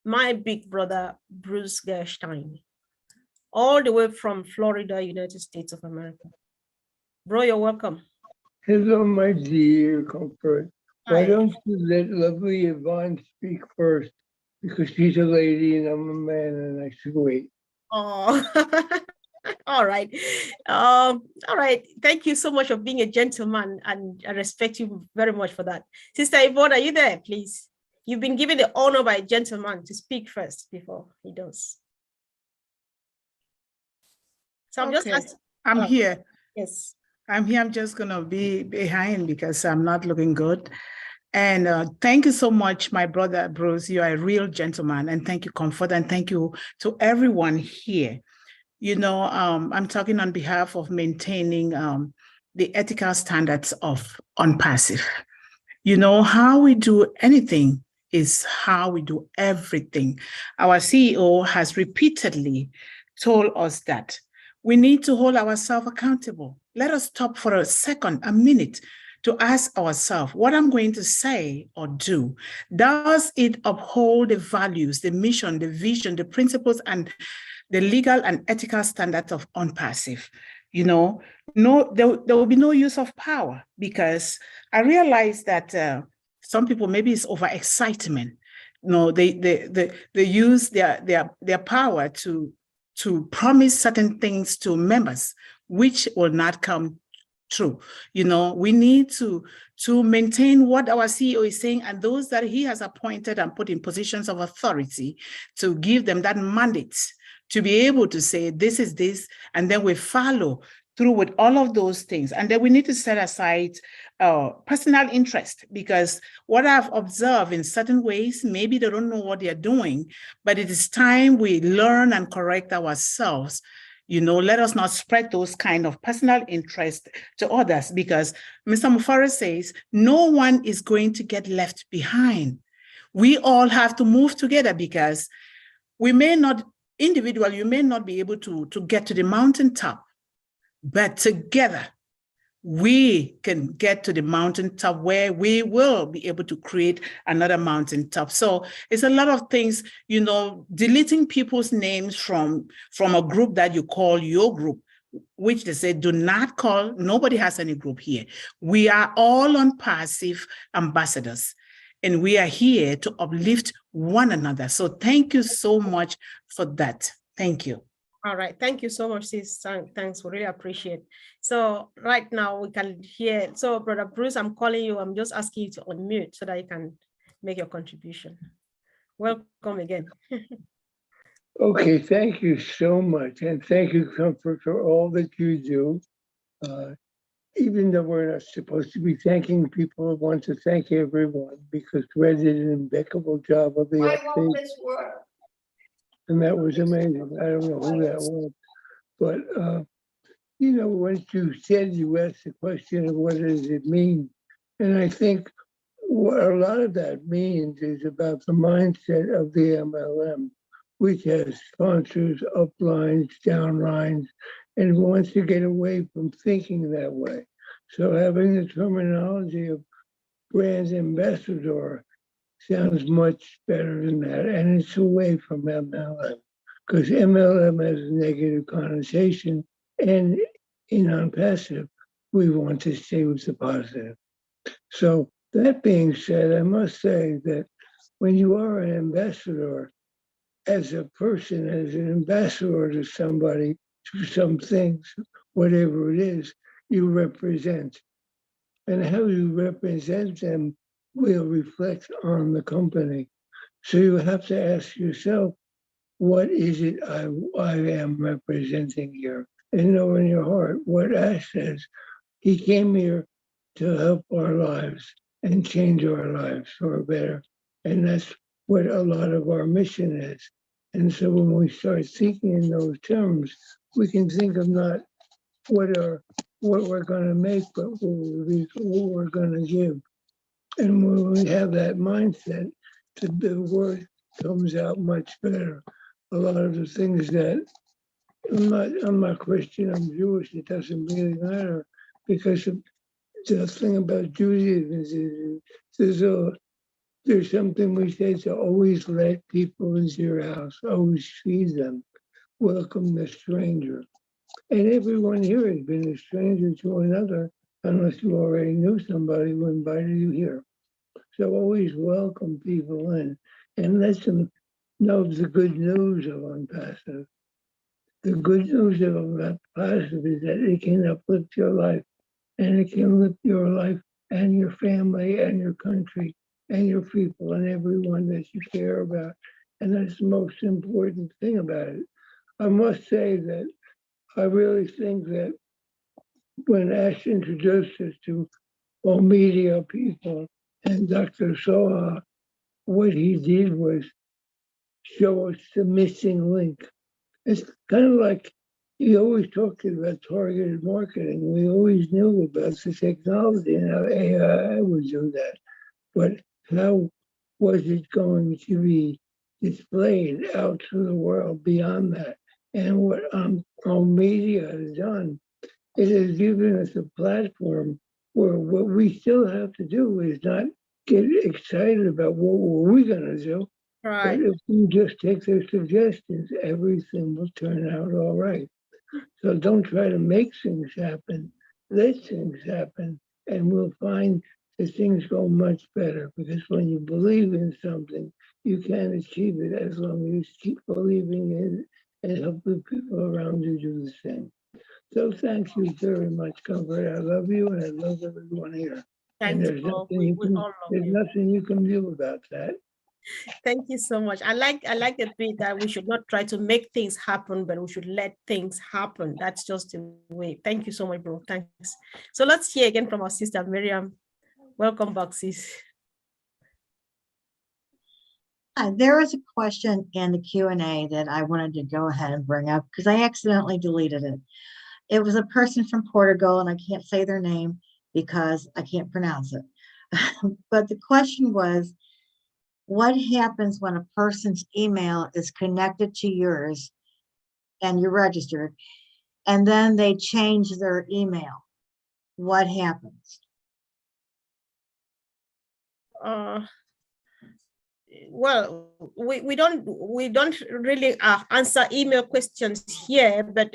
my big brother, Bruce Gerstein, all the way from Florida, United States of America. Bro, you're welcome. Hello, my dear Comfort. Why don't you let lovely Yvonne speak first? Because she's a lady and I'm a man and I should wait. Oh, all right. All right. Thank you so much for being a gentleman, and I respect you very much for that. Sister Yvonne, are you there, please? You've been given the honor by a gentleman to speak first before he does. So I'm just asking. I'm here. Yes. I'm here. I'm just going to be behind because I'm not looking good. And thank you so much, my brother Bruce. You are a real gentleman. And thank you, Comfort. And thank you to everyone here. You know, I'm talking on behalf of maintaining the ethical standards of ONPASSIVE. You know, how we do anything is how we do everything. Our CEO has repeatedly told us that we need to hold ourselves accountable. Let us stop for a second, a minute, to ask ourselves, what I'm going to say or do, does it uphold the values, the mission, the vision, the principles, and the legal and ethical standards of ONPASSIVE? You know, there will be no use of power, because I realize that some people, maybe it's overexcitement. You know, they use their power to promise certain things to members, which will not come true. You know, we need to maintain what our CEO is saying, and those that he has appointed and put in positions of authority, to give them that mandate to be able to say, this is this, and then we follow through with all of those things. And then we need to set aside personal interest, because what I've observed in certain ways, maybe they don't know what they're doing, but it is time we learn and correct ourselves. You know, let us not spread those kind of personal interest to others, because Mr. Mufara says, no one is going to get left behind. We all have to move together, because we may not, individually, you may not be able to get to the mountaintop, but together we can get to the mountaintop where we will be able to create another mountaintop. So it's a lot of things, you know, deleting people's names from a group that you call your group, which they say do not call. Nobody has any group here. We are all ONPASSIVE ambassadors, and we are here to uplift one another. So thank you so much for that. Thank you. All right, thank you so much, sis. Thanks, we really appreciate. So right now we can hear, so Brother Bruce, I'm calling you, I'm just asking you to unmute so that you can make your contribution. Welcome again. Okay, thank you so much. And thank you, Comfort, for all that you do. Even though we're not supposed to be thanking people, I want to thank everyone, because Red did an impeccable job of the update. And that was amazing. I don't know who that was. But, you know, once you said, you asked the question of what does it mean? And I think what a lot of that means is about the mindset of the MLM, which has sponsors, uplines, downlines, and wants to get away from thinking that way. So having the terminology of brand ambassador sounds much better than that, and it's away from MLM, because MLM has a negative connotation, and in ONPASSIVE, we want to stay with the positive. So that being said, I must say that when you are an ambassador, as a person, as an ambassador to somebody, to some things, whatever it is, you represent. And how you represent them will reflect on the company. So you have to ask yourself, what is it I am representing here? And know in your heart what Ash says. He came here to help our lives and change our lives for better. And that's what a lot of our mission is. And so when we start thinking in those terms, we can think of not what we're going to make, but what we're going to give. And when we have that mindset, the word comes out much better. A lot of the things that I'm not Christian, I'm Jewish, it doesn't really matter, because the thing about Judaism is there's something we say to always let people into your house, always feed them, welcome the stranger. And everyone here has been a stranger to another, unless you already knew somebody who invited you here. So always welcome people in and let them know the good news of ONPASSIVE. The good news of ONPASSIVE is that it can uplift your life, and it can lift your life and your family and your country and your people and everyone that you care about. And that's the most important thing about it. I must say that I really think that when Ash introduced us to all media people and Dr. Soha, what he did was show us the missing link. It's kind of like he always talked about targeted marketing. We always knew about the technology and how AI would do that. But how was it going to be displayed out to the world beyond that? And what our media has done, it has given us a platform where what we still have to do is not get excited about what were we going to do. Right. But if we just take their suggestions, everything will turn out all right. So don't try to make things happen. Let things happen, and we'll find that things go much better. Because when you believe in something, you can achieve it as long as you keep believing in it and help the people around you do the same. So thank you very much, Comfort. I love you and I love everyone here. Thank And you. there's nothing you can do about that. Thank you so much. I like the bit that we should not try to make things happen, but we should let things happen. That's just the way. Thank you so much, bro. Thanks. So let's hear again from our sister Miriam. Welcome back, sis. Hi, there was a question in the Q&A that I wanted to go ahead and bring up because I accidentally deleted it. It was a person from Portugal, and I can't say their name because I can't pronounce it. But the question was, what happens when a person's email is connected to yours and you're registered, and then they change their email? What happens? Well, we don't really answer email questions here, but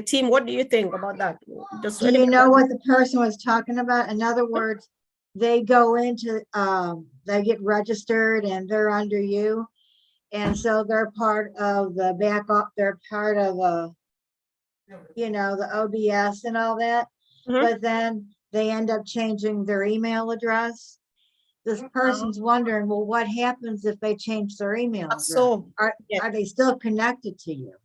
team, what do you think about that? Do you know what the person was talking about? In other words, they go into they get registered and they're under you, and so they're part of the they're part of the OBS and all that, but then they end up changing their email address. This person's wondering, well, what happens if they change their email address? So are they still connected to you?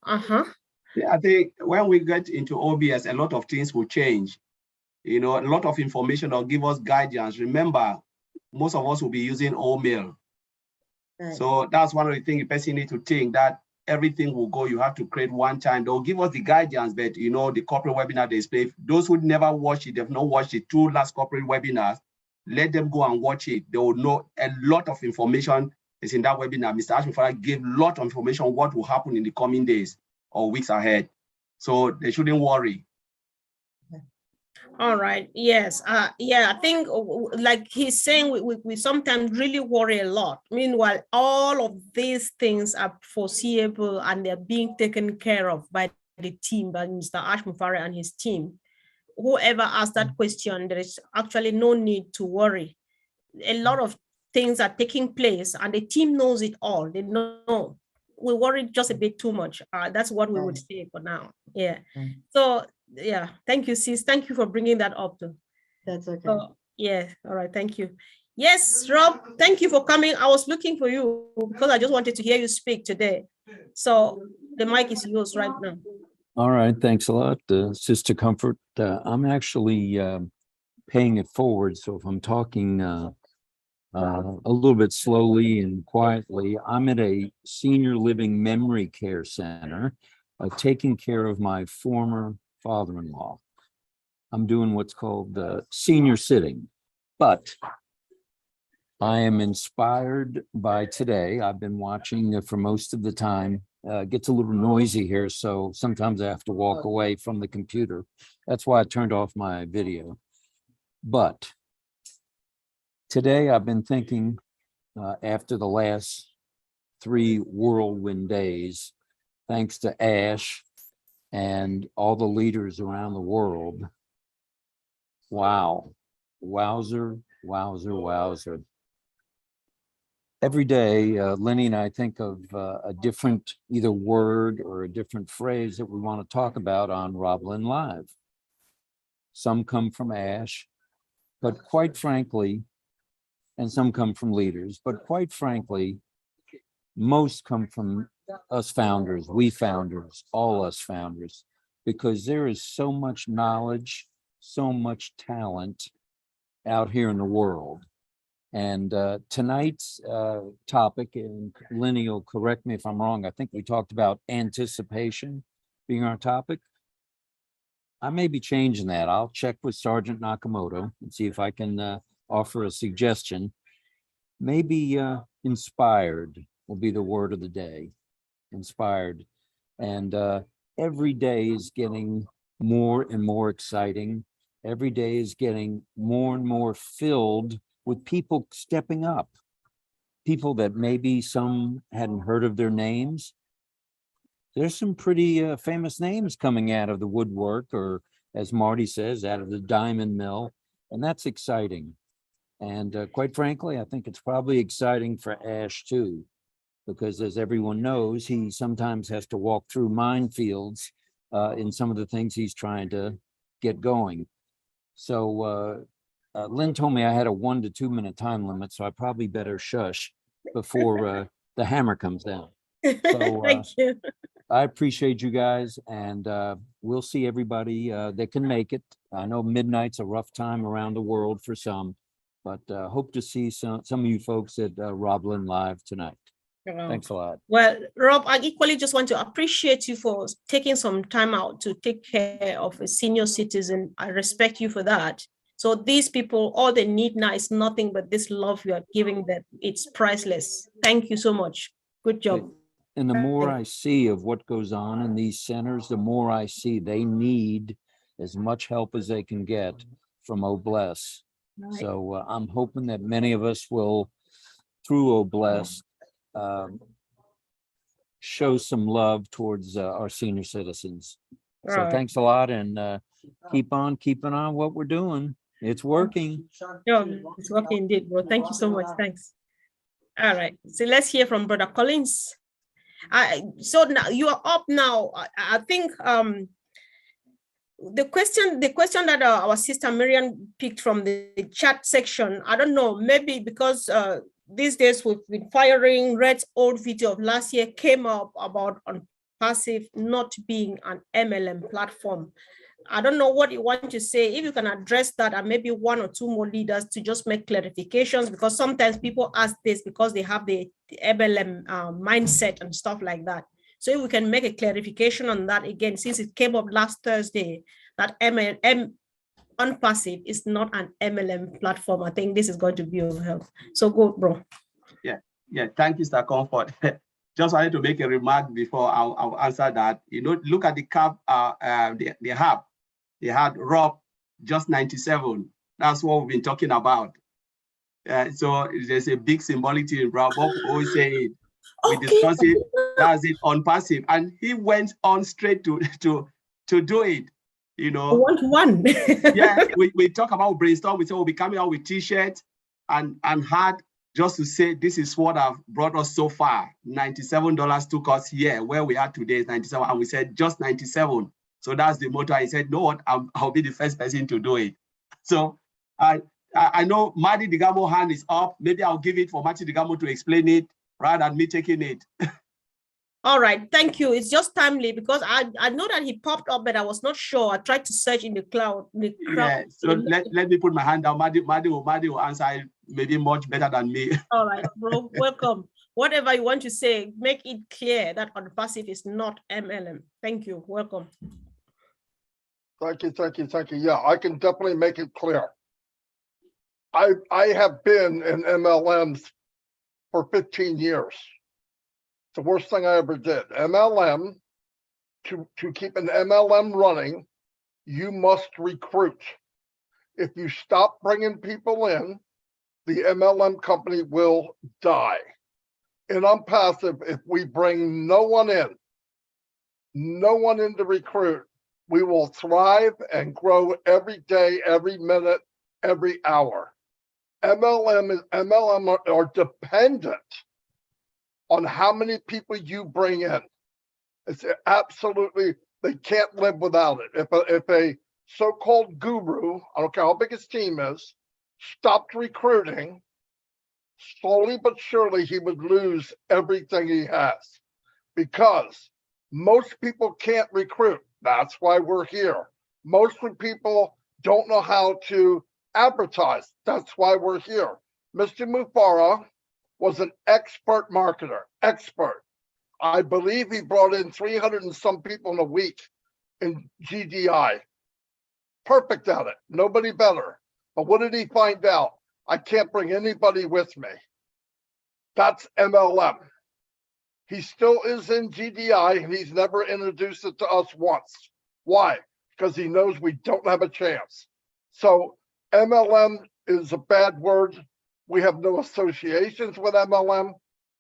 I think when we get into OBS, a lot of things will change. A lot of information will give us guidance. Remember, most of us will be using OMail. Right. So that's one of the things the person needs to think, that everything will go. You have to create one time. They'll give us the guidance, but the corporate webinar display, those who never watched it, they've not watched the 2 last corporate webinars, let them go and watch it. They will know a lot of information is in that webinar. Mr. Ashmufara gave a lot of information on what will happen in the coming days or weeks ahead. So they shouldn't worry. All right. Yes. Yeah, I think like he's saying, we sometimes really worry a lot. Meanwhile, all of these things are foreseeable and they're being taken care of by the team, by Mr. Ashmufara and his team. Whoever asked that question, there is actually no need to worry. A lot of things are taking place and the team knows it all. They know. We worry just a bit too much. That's what we would say for now. Yeah. So yeah, thank you, sis. Thank you for bringing that up too. That's okay. So, yeah. All right. Thank you. Yes, Rob, thank you for coming. I was looking for you because I just wanted to hear you speak today. So the mic is yours right now. All right, thanks a lot, Sister Comfort. I'm actually paying it forward, so if I'm talking a little bit slowly and quietly, I'm at a senior living memory care center, taking care of my former father-in-law. I'm doing what's called senior sitting, but I am inspired by today. I've been watching for most of the time. Gets a little noisy here, so sometimes I have to walk away from the computer. That's why I turned off my video. But today I've been thinking, after the last 3 whirlwind days, thanks to Ash and all the leaders around the world, wow, wowzer, wowzer, wowzer. Every day, Lenny and I think of a different either word or a different phrase that we want to talk about on Roblin Live. Some come from Ash, but quite frankly, and some come from leaders, but quite frankly, most come from us founders, we founders, all us founders, because there is so much knowledge, so much talent out here in the world. And tonight's topic, and Lenny will correct me if I'm wrong, I think we talked about anticipation being our topic. I may be changing that. I'll check with Sergeant Nakamoto and see if I can offer a suggestion. Maybe inspired will be the word of the day, inspired. And every day is getting more and more exciting. Every day is getting more and more filled with people stepping up, people that maybe some hadn't heard of their names. There's some pretty famous names coming out of the woodwork, or as Marty says, out of the diamond mill, and that's exciting. And quite frankly, I think it's probably exciting for Ash too. because as everyone knows, he sometimes has to walk through minefields in some of the things he's trying to get going. So Lynn told me I had a 1 to 2 minute time limit, so I probably better shush before the hammer comes down. So Thank you. I appreciate you guys, and we'll see everybody that can make it. I know midnight's a rough time around the world for some, but hope to see some of you folks at Roblin Live tonight. Thanks a lot. Well, Rob, I equally just want to appreciate you for taking some time out to take care of a senior citizen. I respect you for that. So these people, all they need now is nothing but this love you are giving them. It's priceless. Thank you so much. Good job. And the more I see of what goes on in these centers, the more I see they need as much help as they can get from OBLESS. Right. So I'm hoping that many of us will, through OBLESS, show some love towards our senior citizens. So Right. thanks a lot, and keep on keeping on what we're doing. It's working. Yeah, it's working indeed, bro. Thank you so much. Thanks. All right. So let's hear from Brother Collins. So now you are up now. I think the question that our sister Miriam picked from the chat section, I don't know, maybe because these days we've been firing. Red's old video of last year came up about ONPASSIVE not being an MLM platform. I don't know what you want to say. If you can address that, and maybe 1 or 2 more leaders to just make clarifications, because sometimes people ask this because they have the MLM mindset and stuff like that. So if we can make a clarification on that again, since it came up last Thursday, that ONPASSIVE is not an MLM platform. I think this is going to be of help. So go, bro. Yeah. Thank you, Mr. Comfort. Just wanted to make a remark before I'll answer that. You know, look at the cap they have. They had Rob just 97. That's what we've been talking about. So there's a big symbolicity in Rob. Bob always say it. We discuss it. That's it ONPASSIVE, and he went on straight to do it. You know, one. Yeah, we talk about brainstorm. We say we'll be coming out with T-shirts and hat just to say this is what I've brought us so far. $97 took us here. Where we are today is 97, and we said just 97. So that's the motto. I said, no, what? I'll be the first person to do it. So I know Madi Digamo hand is up. Maybe I'll give it for Madi Digamo to explain it rather than me taking it. All right, thank you. It's just timely because I know that he popped up, but I was not sure. I tried to search in the cloud. Yeah, so let me put my hand down. Madi will answer it maybe much better than me. All right, bro, welcome. Whatever you want to say, make it clear that ONPASSIVE is not MLM. Thank you, welcome. Thank you. Yeah, I can definitely make it clear. I have been in MLMs for 15 years. It's the worst thing I ever did. MLM, to keep an MLM running, you must recruit. If you stop bringing people in, the MLM company will die. In ONPASSIVE, if we bring no one in to recruit, we will thrive and grow every day, every minute, every hour. MLM are dependent on how many people you bring in. It's absolutely, they can't live without it. If a so-called guru, I don't care how big his team is, stopped recruiting, slowly but surely he would lose everything he has, because most people can't recruit. That's why we're here. Most people don't know how to advertise. That's why we're here. Mr. Mufara was an expert marketer, expert. I believe he brought in 300 and some people in a week in GDI. Perfect at it, nobody better. But what did he find out? I can't bring anybody with me. That's MLM. He still is in GDI and he's never introduced it to us once. Why? Because he knows we don't have a chance. So MLM is a bad word. We have no associations with MLM.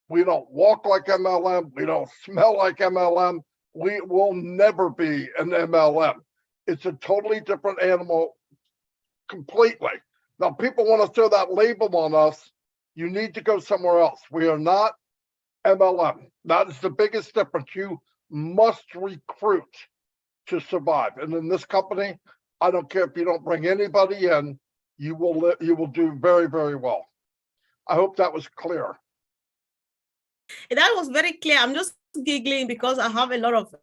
We don't walk like MLM. We don't smell like MLM. We will never be an MLM. It's a totally different animal completely. Now, people want to throw that label on us. You need to go somewhere else. We are not MLM. That is the biggest difference. You must recruit to survive. And in this company, I don't care if you don't bring anybody in, you will do very, very well. I hope that was clear. That was very clear. I'm just giggling because I have a lot of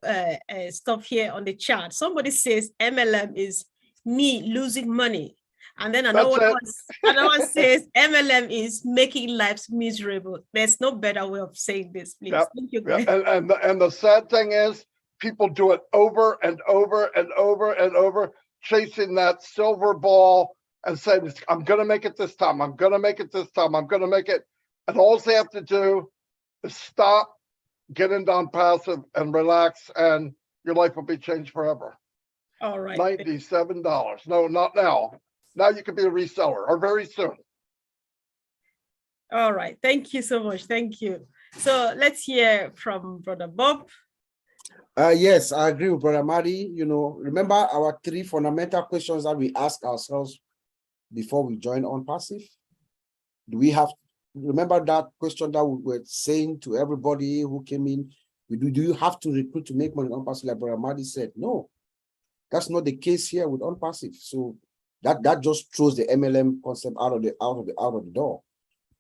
stuff here on the chat. Somebody says MLM is me losing money. And then another one says MLM is making lives miserable. There's no better way of saying this, please. Yep. Thank you. Yep. And the sad thing is people do it over and over and over and over, chasing that silver ball and saying, I'm going to make it this time. I'm going to make it this time. I'm going to make it. And all they have to do is stop, get into ONPASSIVE and relax, and your life will be changed forever. All right. $97. No, not now. Now you can be a reseller, or very soon. All right. Thank you so much. Thank you. So let's hear from Brother Bob. Yes, I agree with Brother Madi. You know, remember our 3 fundamental questions that we ask ourselves before we join ONPASSIVE? Do we have, remember that question that we were saying to everybody who came in? Do you have to recruit to make money on ONPASSIVE? Like Brother Madi said, no, that's not the case here with ONPASSIVE. So that just throws the MLM concept out of the door.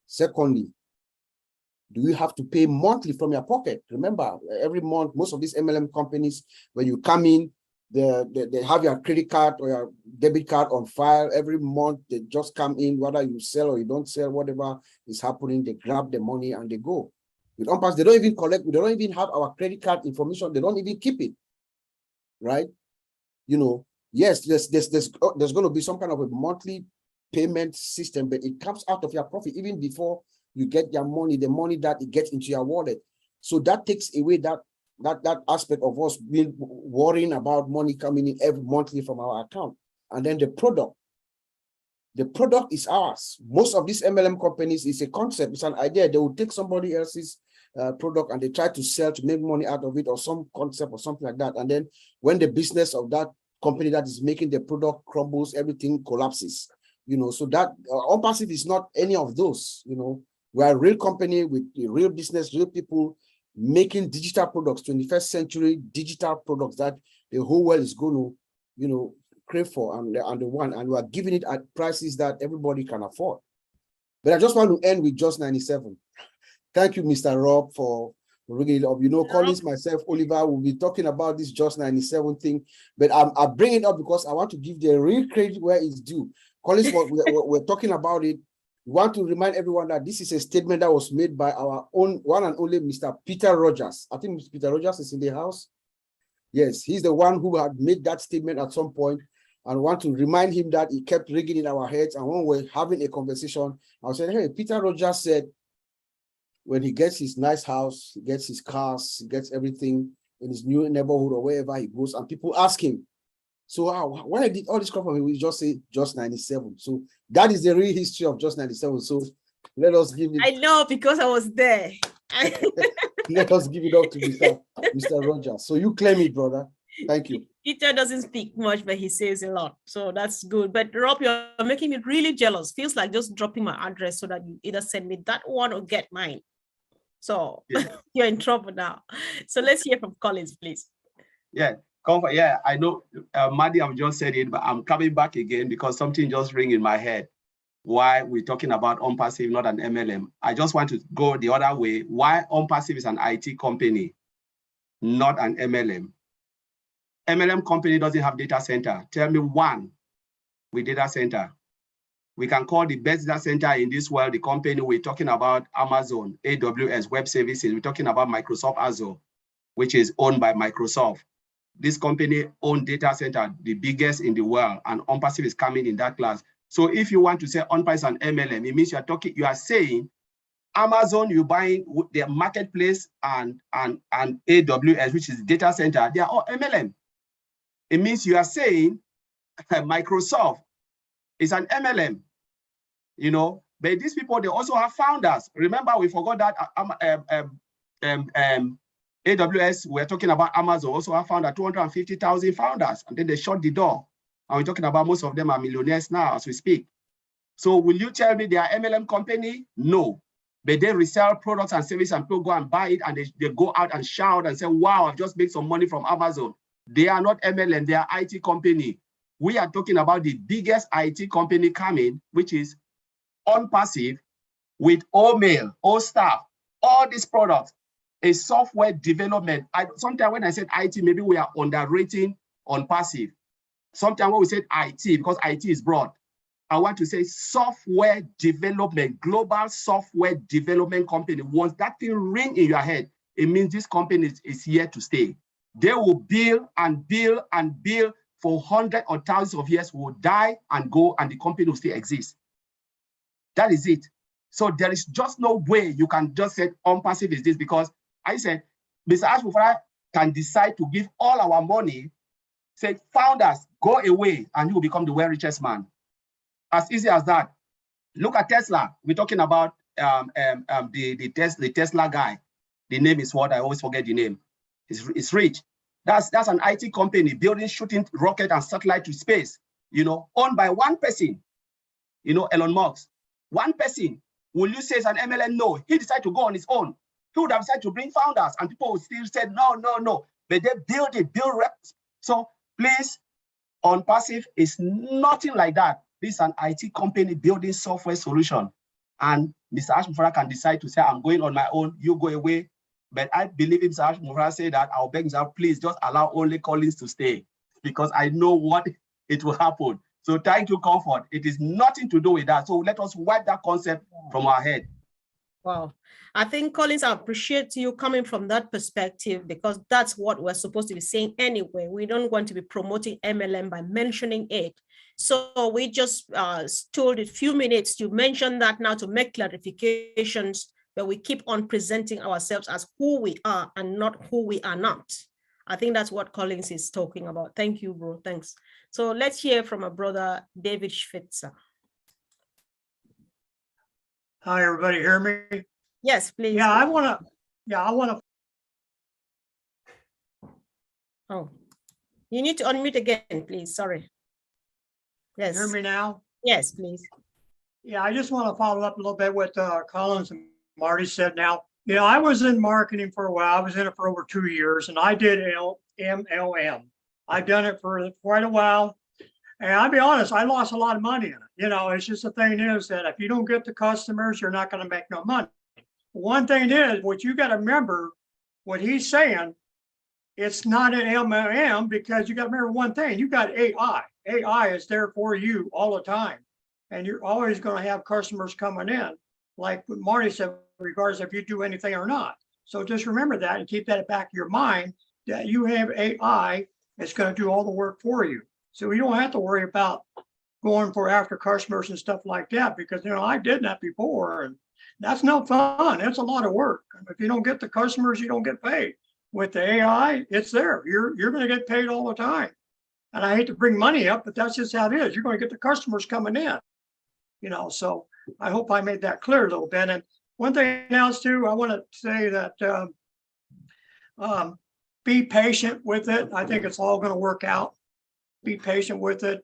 Secondly, do you have to pay monthly from your pocket? Remember, every month, most of these MLM companies, when you come in, they have your credit card or your debit card on file. Every month, they just come in, whether you sell or you don't sell, whatever is happening, they grab the money and they go. With ONPASSIVE, they don't even collect, they don't even have our credit card information. They don't even keep it, right? You know, yes, there's going to be some kind of a monthly payment system, but it comes out of your profit even before you get your money, the money that it gets into your wallet. So that takes away that aspect of us being worrying about money coming in every monthly from our account. And then the product is ours. Most of these MLM companies is a concept, it's an idea. They will take somebody else's product and they try to sell to make money out of it, or some concept or something like that. And then when the business of that company that is making the product crumbles, everything collapses. You know, so that ONPASSIVE is not any of those. You know, we're a real company with a real business, real people making digital products, 21st century digital products that the whole world is going to, you know, crave for, and we are giving it at prices that everybody can afford. But I just want to end with just 97. Thank you, Mr. Rob, for bringing it up. You know, Collins, myself, Oliver will be talking about this just 97 thing, but I bring it up because I want to give the real credit where it's due. Collins, we're talking about it. We want to remind everyone that this is a statement that was made by our own one and only Mr. Peter Rogers. I think Mr. Peter Rogers is in the house. Yes, he's the one who had made that statement at some point, and want to remind him that he kept ringing in our heads. And when we're having a conversation, I said, hey, Peter Rogers said, when he gets his nice house, he gets his cars, he gets everything in his new neighborhood or wherever he goes, and people ask him, so why did all this come from him? We just say just 97. So that is the real history of just 97. So let us give it. I know, because I was there. Let us give it up to Mr. Rogers. So you claim it, brother. Thank you. Peter doesn't speak much, but he says a lot. So that's good. But Rob, you're making me really jealous. Feels like just dropping my address so that you either send me that one or get mine. So yeah. You're in trouble now. So let's hear from Collins, please. Yeah. Yeah, I know, Madi, I've just said it, but I'm coming back again because something just rang in my head. Why we're talking about ONPASSIVE, not an MLM. I just want to go the other way. Why ONPASSIVE is an IT company, not an MLM. MLM company doesn't have data center. Tell me one with data center. We can call the best data center in this world the company we're talking about, Amazon, AWS, Web Services. We're talking about Microsoft Azure, which is owned by Microsoft. This company owns data center, the biggest in the world, and ONPASSIVE is coming in that class. So if you want to say ONPASSIVE and MLM, it means you are saying Amazon, you're buying their marketplace, and AWS, which is data center, they are all MLM. It means you are saying Microsoft is an MLM, you know, but these people, they also have founders. Remember, we forgot that AWS, we're talking about Amazon, also have found 250,000 founders, and then they shut the door. And we're talking about most of them are millionaires now as we speak. So will you tell me they are MLM company? No. but they resell products and services and people go and buy it and they go out and shout and say, wow, I've just made some money from Amazon. They are not MLM, they are IT company. We are talking about the biggest IT company coming, which is ONPASSIVE, with all mail, all staff, all these products, a software development. Sometimes when I said IT, maybe we are underrating ONPASSIVE. Sometimes when we said IT, because IT is broad, I want to say software development, global software development company. Once that thing ring in your head, it means this company is here to stay. They will build and build and build for hundreds or thousands of years, will die and go, and the company will still exist. That is it. So there is just no way you can just say ONPASSIVE is this, because I said, Mr. Ashmufara can decide to give all our money, say, founders, go away, and you will become the world richest man. As easy as that. Look at Tesla. We're talking about the Tesla guy. The name is what? I always forget the name. It's rich. That's an IT company building, shooting rocket and satellite to space, you know, owned by one person, you know, Elon Musk. One person. Will you say it's an MLM? No. He decided to go on his own. He would have decided to bring founders, and people would still say, no, no, no. But they build it, build reps. So please, ONPASSIVE is nothing like that. This is an IT company building software solution. And Mr. Ashmufara can decide to say, I'm going on my own, you go away. But I believe if Mr. Ashmufara say that, I'll beg Mr. Please just allow only Collins to stay, because I know what it will happen. So thank you, Comfort. It is nothing to do with that. So let us wipe that concept from our head. Wow. I think, Collins, I appreciate you coming from that perspective, because that's what we're supposed to be saying anyway. We don't want to be promoting MLM by mentioning it. So we just told a few minutes to mention that now to make clarifications, but we keep on presenting ourselves as who we are and not who we are not. I think that's what Collins is talking about. Thank you, bro. Thanks. So let's hear from our brother, David Schwitzer. Hi, everybody hear me? Yes, please. Yeah, I want to. Oh, you need to unmute again, please. Sorry. Yes. Hear me now? Yes, please. Yeah, I just want to follow up a little bit with Collins and Marty said. Now, you know, I was in marketing for a while. I was in it for over 2 years, and I did MLM. I've done it for quite a while. And I'll be honest, I lost a lot of money in it. You know, it's just the thing is that if you don't get the customers, you're not going to make no money. One thing is, what you got to remember, what he's saying, it's not an MLM, because you got to remember one thing, you got AI. AI is there for you all the time. And you're always going to have customers coming in, like what Marty said, regardless if you do anything or not. So just remember that and keep that at the back of your mind, that you have AI that's going to do all the work for you. So you don't have to worry about going for after customers and stuff like that, because, you know, I did that before, and that's no fun. It's a lot of work. If you don't get the customers, you don't get paid. With the AI, it's there. You're going to get paid all the time. And I hate to bring money up, but that's just how it is. You're going to get the customers coming in, you know. So I hope I made that clear a little bit. And one thing else too, I want to say that be patient with it. I think it's all going to work out. Be patient with it.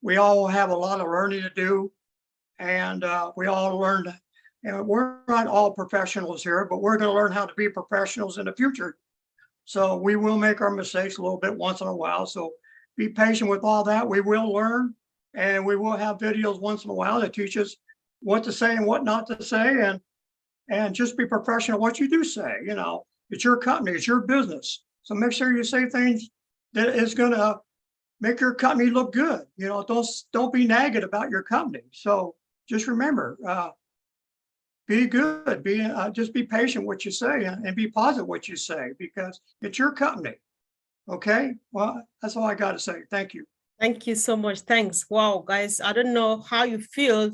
We all have a lot of learning to do, and we all learned. And we're not all professionals here, but we're going to learn how to be professionals in the future. So we will make our mistakes a little bit once in a while. So be patient with all that. We will learn, and we will have videos once in a while that teach us what to say and what not to say, and just be professional what you do say. You know, it's your company, it's your business. So make sure you say things that is going to make your company look good. You know, don't be negative about your company. So just remember, be good, just be patient what you say, and be positive what you say, because it's your company. Okay, well, that's all I got to say. Thank you. Thank you so much. Thanks. Wow, guys, I don't know how you feel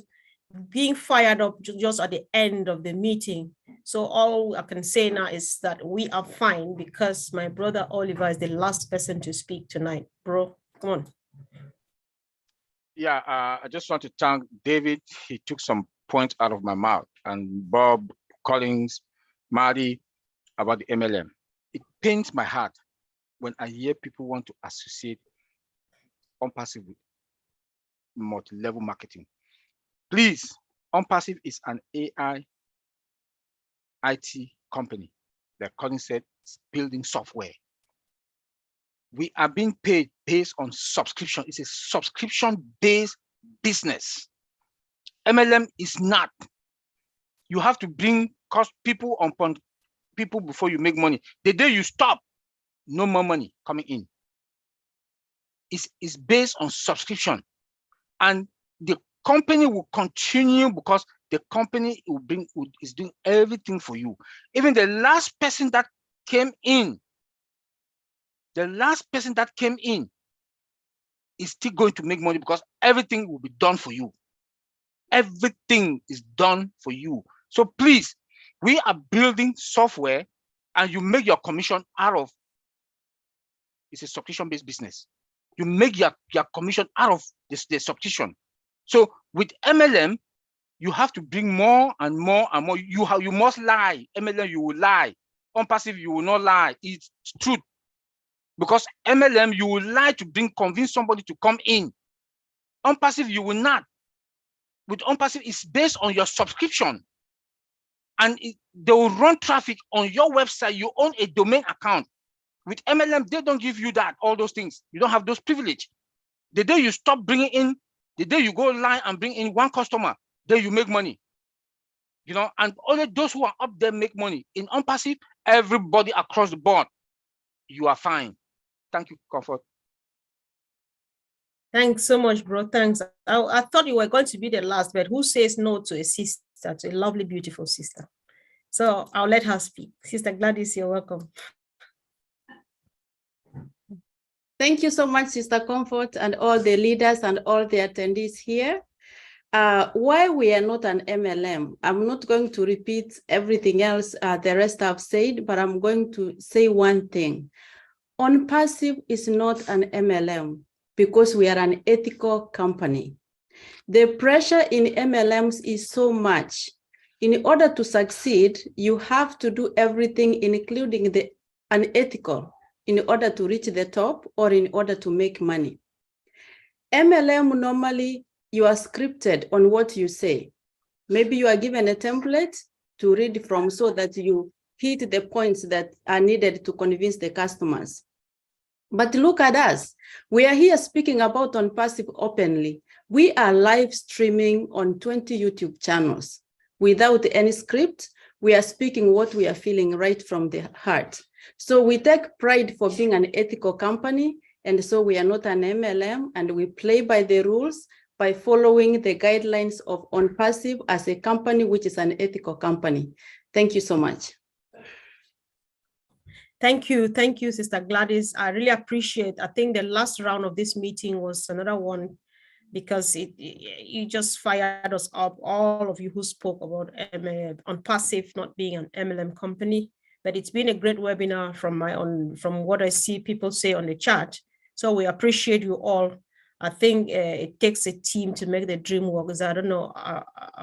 being fired up just at the end of the meeting. So all I can say now is that we are fine, because my brother Oliver is the last person to speak tonight. Bro, come on. Yeah, I just want to thank David. He took some points out of my mouth, and Bob, Collins, Marty, about the MLM. It pains my heart when I hear people want to associate ONPASSIVE with multi-level marketing. Please, ONPASSIVE is an AI IT company. The Colin said, building software. We are being paid based on subscription. It's a subscription-based business. MLM is not. You have to bring cost people upon people before you make money. The day you stop, no more money coming in. It's based on subscription. And the company will continue because the company is doing everything for you. Even the last person that came in, is still going to make money because everything will be done for you. Everything is done for you. So please, we are building software and you make your commission out of, it's a subscription-based business. You make your commission out of the subscription. So with MLM, you have to bring more and more and more. You must lie. MLM, you will lie. ONPASSIVE, you will not lie. It's truth. Because MLM, you will lie to convince somebody to come in. ONPASSIVE, you will not. With ONPASSIVE, it's based on your subscription. And they will run traffic on your website. You own a domain account. With MLM, they don't give you that, all those things. You don't have those privileges. The day you stop bringing in, the day you go line and bring in one customer, then you make money. You know, and only those who are up there make money. In ONPASSIVE, everybody across the board, you are fine. Thank you, Comfort. Thanks so much, bro. Thanks. I thought you were going to be the last, but who says no to a sister, to a lovely, beautiful sister? So I'll let her speak. Sister Gladys, you're welcome. Thank you so much, Sister Comfort, and all the leaders and all the attendees here. Why we are not an MLM, I'm not going to repeat everything else the rest have said, but I'm going to say one thing. ONPASSIVE is not an MLM because we are an ethical company. The pressure in MLMs is so much. In order to succeed, you have to do everything, including the unethical, in order to reach the top or in order to make money. MLM, normally you are scripted on what you say. Maybe you are given a template to read from so that you hit the points that are needed to convince the customers. But look at us. We are here speaking about ONPASSIVE openly. We are live streaming on 20 YouTube channels. Without any script, we are speaking what we are feeling right from the heart. So we take pride for being an ethical company, and so we are not an MLM, and we play by the rules by following the guidelines of ONPASSIVE as a company which is an ethical company. Thank you so much. Thank you, Sister Gladys. I really appreciate. I think the last round of this meeting was another one because you just fired us up, all of you who spoke about ONPASSIVE not being an MLM company. But it's been a great webinar from what I see people say on the chat. So we appreciate you all. I think it takes a team to make the dream work. Because I don't know,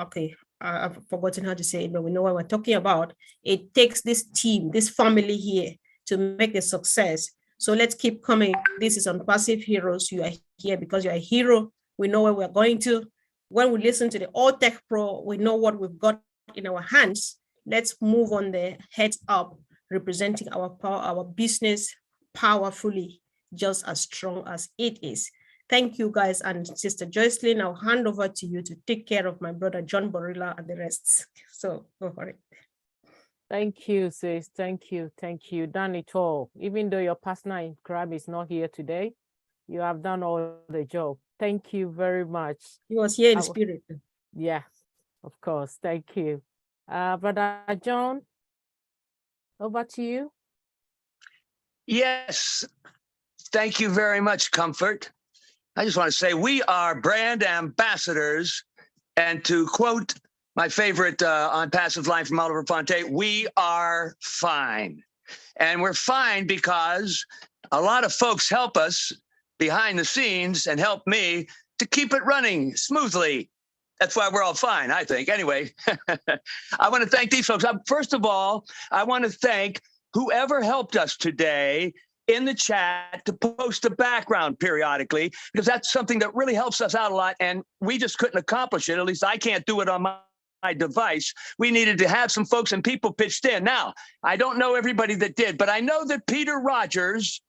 okay, I've forgotten how to say it, but we know what we're talking about. It takes this team, this family here to make a success. So let's keep coming. This is ONPASSIVE Heroes. You are here because you're a hero. We know where we're going to. When we listen to the All Tech Pro, we know what we've got in our hands. Let's move on the heads up, representing our power, our business powerfully, just as strong as it is. Thank you, guys. And Sister Joycelyn, I'll hand over to you to take care of my brother, John Borilla, and the rest. So go for it. Thank you, sis. Thank you. Thank you. Done it all. Even though your partner in crime is not here today, you have done all the job. Thank you very much. He was here in spirit. Yeah, of course. Thank you. Brother John, over to you. Yes, thank you very much, Comfort. I just want to say we are brand ambassadors, and to quote my favorite ONPASSIVE line from Oliver Fonte, we are fine. And we're fine because a lot of folks help us behind the scenes and help me to keep it running smoothly. That's why we're all fine, I think. Anyway, I want to thank these folks. First of all, I want to thank whoever helped us today in the chat to post the background periodically, because that's something that really helps us out a lot. And we just couldn't accomplish it. At least I can't do it on my my device, we needed to have some folks and people pitched in. Now, I don't know everybody that did, but I know that Peter Rogers,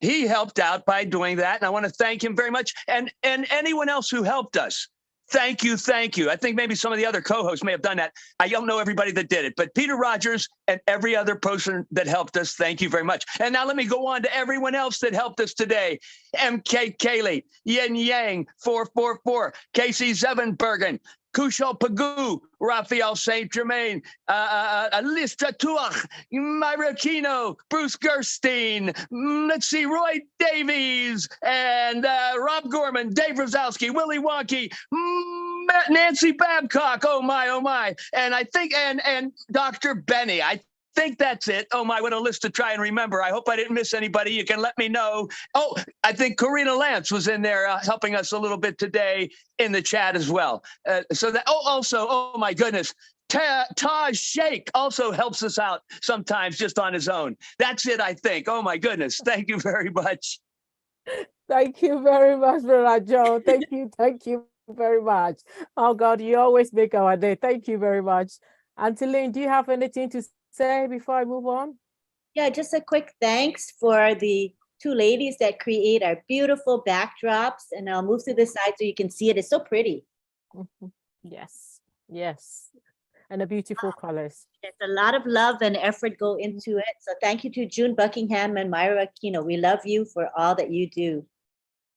he helped out by doing that. And I want to thank him very much. And anyone else who helped us. Thank you. Thank you. I think maybe some of the other co-hosts may have done that. I don't know everybody that did it, but Peter Rogers and every other person that helped us, thank you very much. And now let me go on to everyone else that helped us today. MK Kaylee, Yin Yang, 444, Casey Zevenbergen, Kushal Pagoo, Raphael St. Germain, Lista Tuach, Myra Kino, Bruce Gerstein, let's see, Roy Davies, and Rob Gorman, Dave Rosowski, Willie Wonky, Nancy Babcock, oh my. And I think, and Dr. Benny, I think that's it. Oh my, what a list to try and remember. I hope I didn't miss anybody. You can let me know. Oh, I think Karina Lance was in there helping us a little bit today in the chat as well. Oh my goodness. Taj Sheikh also helps us out sometimes just on his own. That's it, I think. Oh my goodness. Thank you very much. Thank you very much, Brother Joe. Thank you very much. Oh God, you always make our day. Thank you very much. Auntie Lynn, do you have anything to say before I move on? Yeah, just a quick thanks for the two ladies that create our beautiful backdrops. And I'll move to the side so you can see it. It's so pretty. Yes. And the beautiful colors. There's a lot of love and effort go into it. So thank you to June Buckingham and Myra Aquino. We love you for all that you do.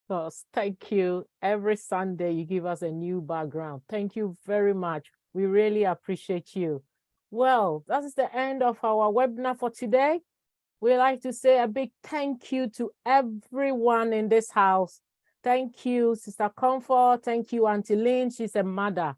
Yes, thank you. Every Sunday you give us a new background. Thank you very much. We really appreciate you. Well, that is the end of our webinar for today. We'd like to say a big thank you to everyone in this house. Thank you, Sister Comfort. Thank you, Auntie Lynn. She's a mother.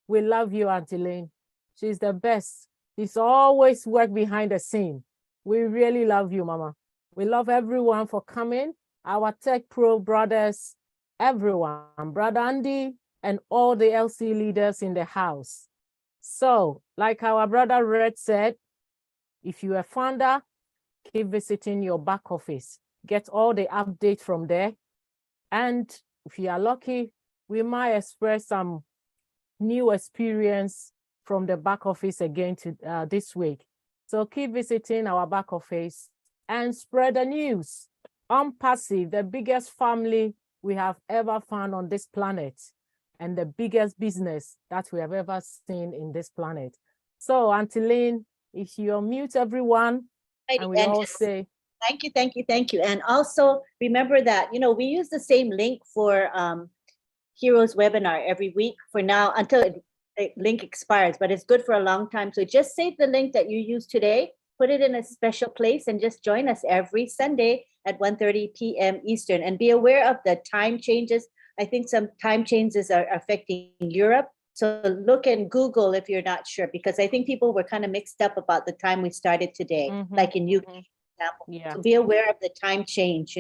We love you, Auntie Lynn. She's the best. She's always worked behind the scene. We really love you, Mama. We love everyone for coming. Our Tech Pro brothers, everyone, Brother Andy, and all the LC leaders in the house. So, like our brother Red said, if you're a founder, keep visiting your back office. Get all the updates from there. And if you are lucky, we might express some new experience from the back office again this week. So keep visiting our back office and spread the news. ONPASSIVE, the biggest family we have ever found on this planet, and the biggest business that we have ever seen in this planet. So, Auntie Lynn, if you unmute everyone, and we all say, Thank you. And also remember that, we use the same link for Heroes webinar every week for now until the link expires, but it's good for a long time. So just save the link that you use today, put it in a special place, and just join us every Sunday at 1:30 p.m. Eastern. And be aware of the time changes. I think some time changes are affecting Europe. So look in Google if you're not sure, because I think people were kind of mixed up about the time we started today, like in UK, for example. Yeah. So be aware of the time change,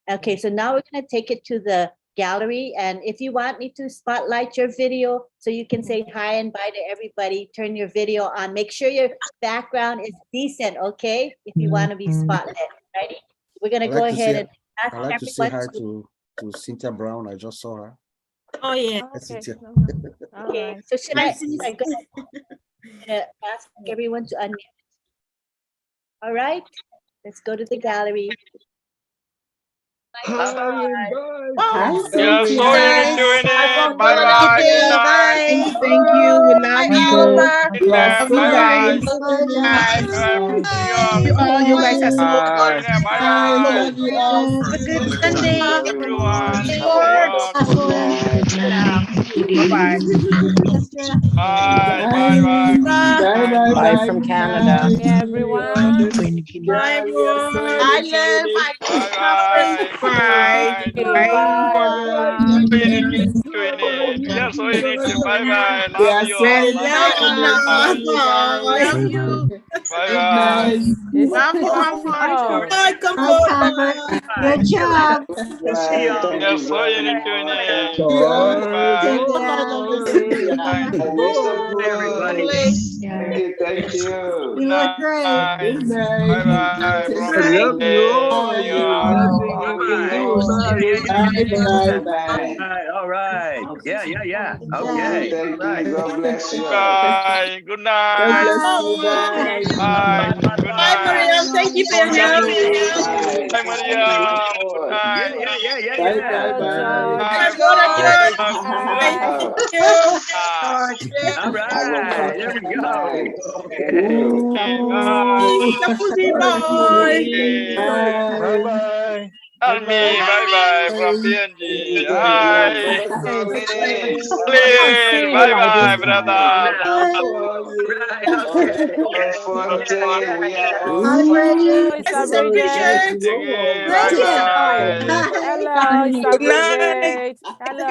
Okay, so now we're going to take it to the gallery. And if you want me to spotlight your video so you can say hi and bye to everybody, turn your video on. Make sure your background is decent, okay? If you want to be spotlit, right? We're going to go ahead and ask I'd like to say hi everyone to Cynthia Brown. I just saw her. Oh, yeah. Hi, Cynthia. Okay, so should I go ahead? Ask everyone to unmute? All right, let's go to the gallery. Hi. Yeah, so you're doing it. Bye bye. Good night. Thank you. We love you. Bye bye. You all, you guys are so Bye bye. Have a good Sunday, everyone. Bye-bye. Bye from Canada. Everyone. Bye, everyone. I love. Bye. Yes, we need to. Bye bye. Love you all. Love you. Bye bye. Good job. Yes, so you need to. Everybody. Thank you. You look great. Good night. Bye bye. I love you all. Bye bye. All right. Yeah. Okay. Thank All right. you. God bless you. Bye. Good night. God bless you. Bye. Bye. Good Bye, night. Mariam. Thank you for your help. Bye, Maria. Good night. Bye, bye, Hello, bye. George. My brother George. Bye. Thank Wow. you. All right. There we Good go. night. Okay. Kapuzi, bye. Bye. Army, bye-bye from PNG. Thank you. Hi. Brother Colin. Can't see Clean, you like this bye-bye, brother. Conforte, we are all Hello, fine. Sister Bridget. Bridget. Bye-bye. Hello, Sister Good night. Bridget.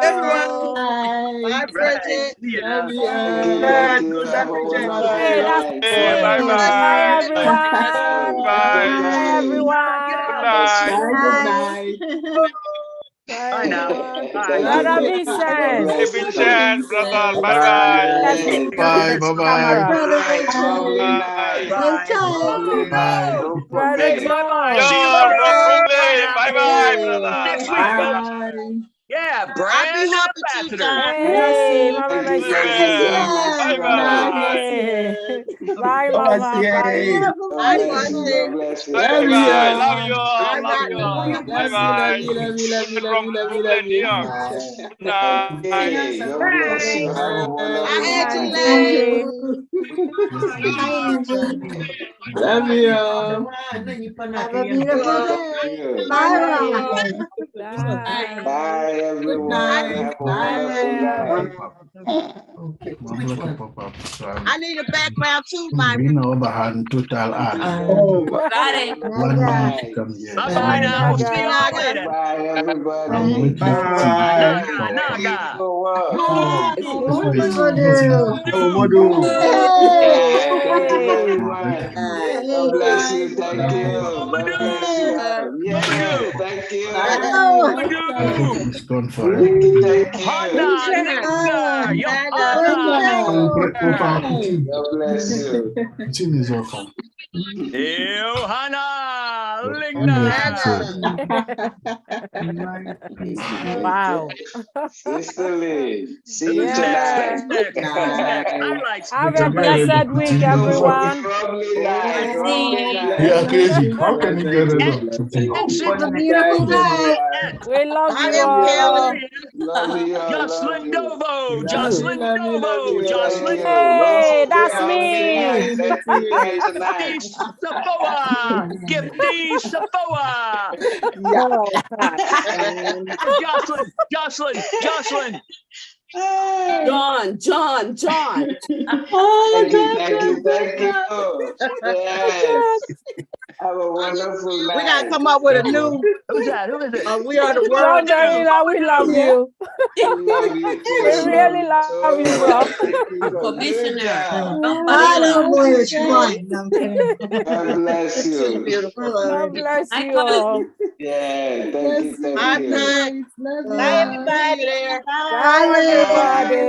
Everyone. Hello. Bye, Bridget. Thank you. Thank you. Have a wonderful Hey, that's night. Bye, Bye-bye. everyone. Good Bye. Bye, night. Good everyone. night. Bye, Bye now. everyone. Bye. Brother God Vincent. Hey, bless you. Vincent, brother, bye-bye. Let's Bye. look at the Good camera. night. Lovely night. Bye. Lovely night. Don't Brother forget. Bye-bye. See you John from later. Brooklyn, bye-bye, brother. Next week. Yeah, brand ambassadors. Hey, Mama Thank you. Thank you. Mercy. God bless you. Bye-bye. Hey. Bye, Mama. Bye. God bless you. God bless you. Thank Bye-bye. you. Love you all. Love you all. Bye-bye. From Brooklyn, New York. Good night. Okay. God bless you. Have a wonderful Good night. night, Jay. Love you. Have a beautiful day. Myra. Bye. Bye, everyone. Have a Bye, wonderful Maya. night. I need a background too, my Total Good night. Bye-bye now. We'll see y'all later. Bye, everybody. Naga, Naga. Yeah, thank you very much. God bless you. Thank you. God bless you. Yeah, thank you. Thank you. Thank you. Hana, Linda, Johanna. God bless you. Johanna, Linda. Wow. Sister Lee, see you Yeah. tonight. Highlights. Have a blessed week, everyone. Lovely night. Lovely night. Yeah, crazy. How can you get rid of Have a beautiful night. We love I you am all. Kelly. Love you. Love Jocelyn you. Dovo. Jocelyn Dovo. Thank Jocelyn you. Don't Hey, forget that's our tonight. me. Let's do that Gifty tonight. Safoa. Gifty Safoa. Jocelyn. John. Thank you. Yes. Have a wonderful night. We gotta come up with a new. Who's that? Who is it? We are the John world. Dorina, we love you. We love you too. We really love so you, much. bro. Thank you for good job. I don't know which one. I'm kidding. God bless you. God bless you all. Yeah, thank you. Bye, everybody. Bye, everybody.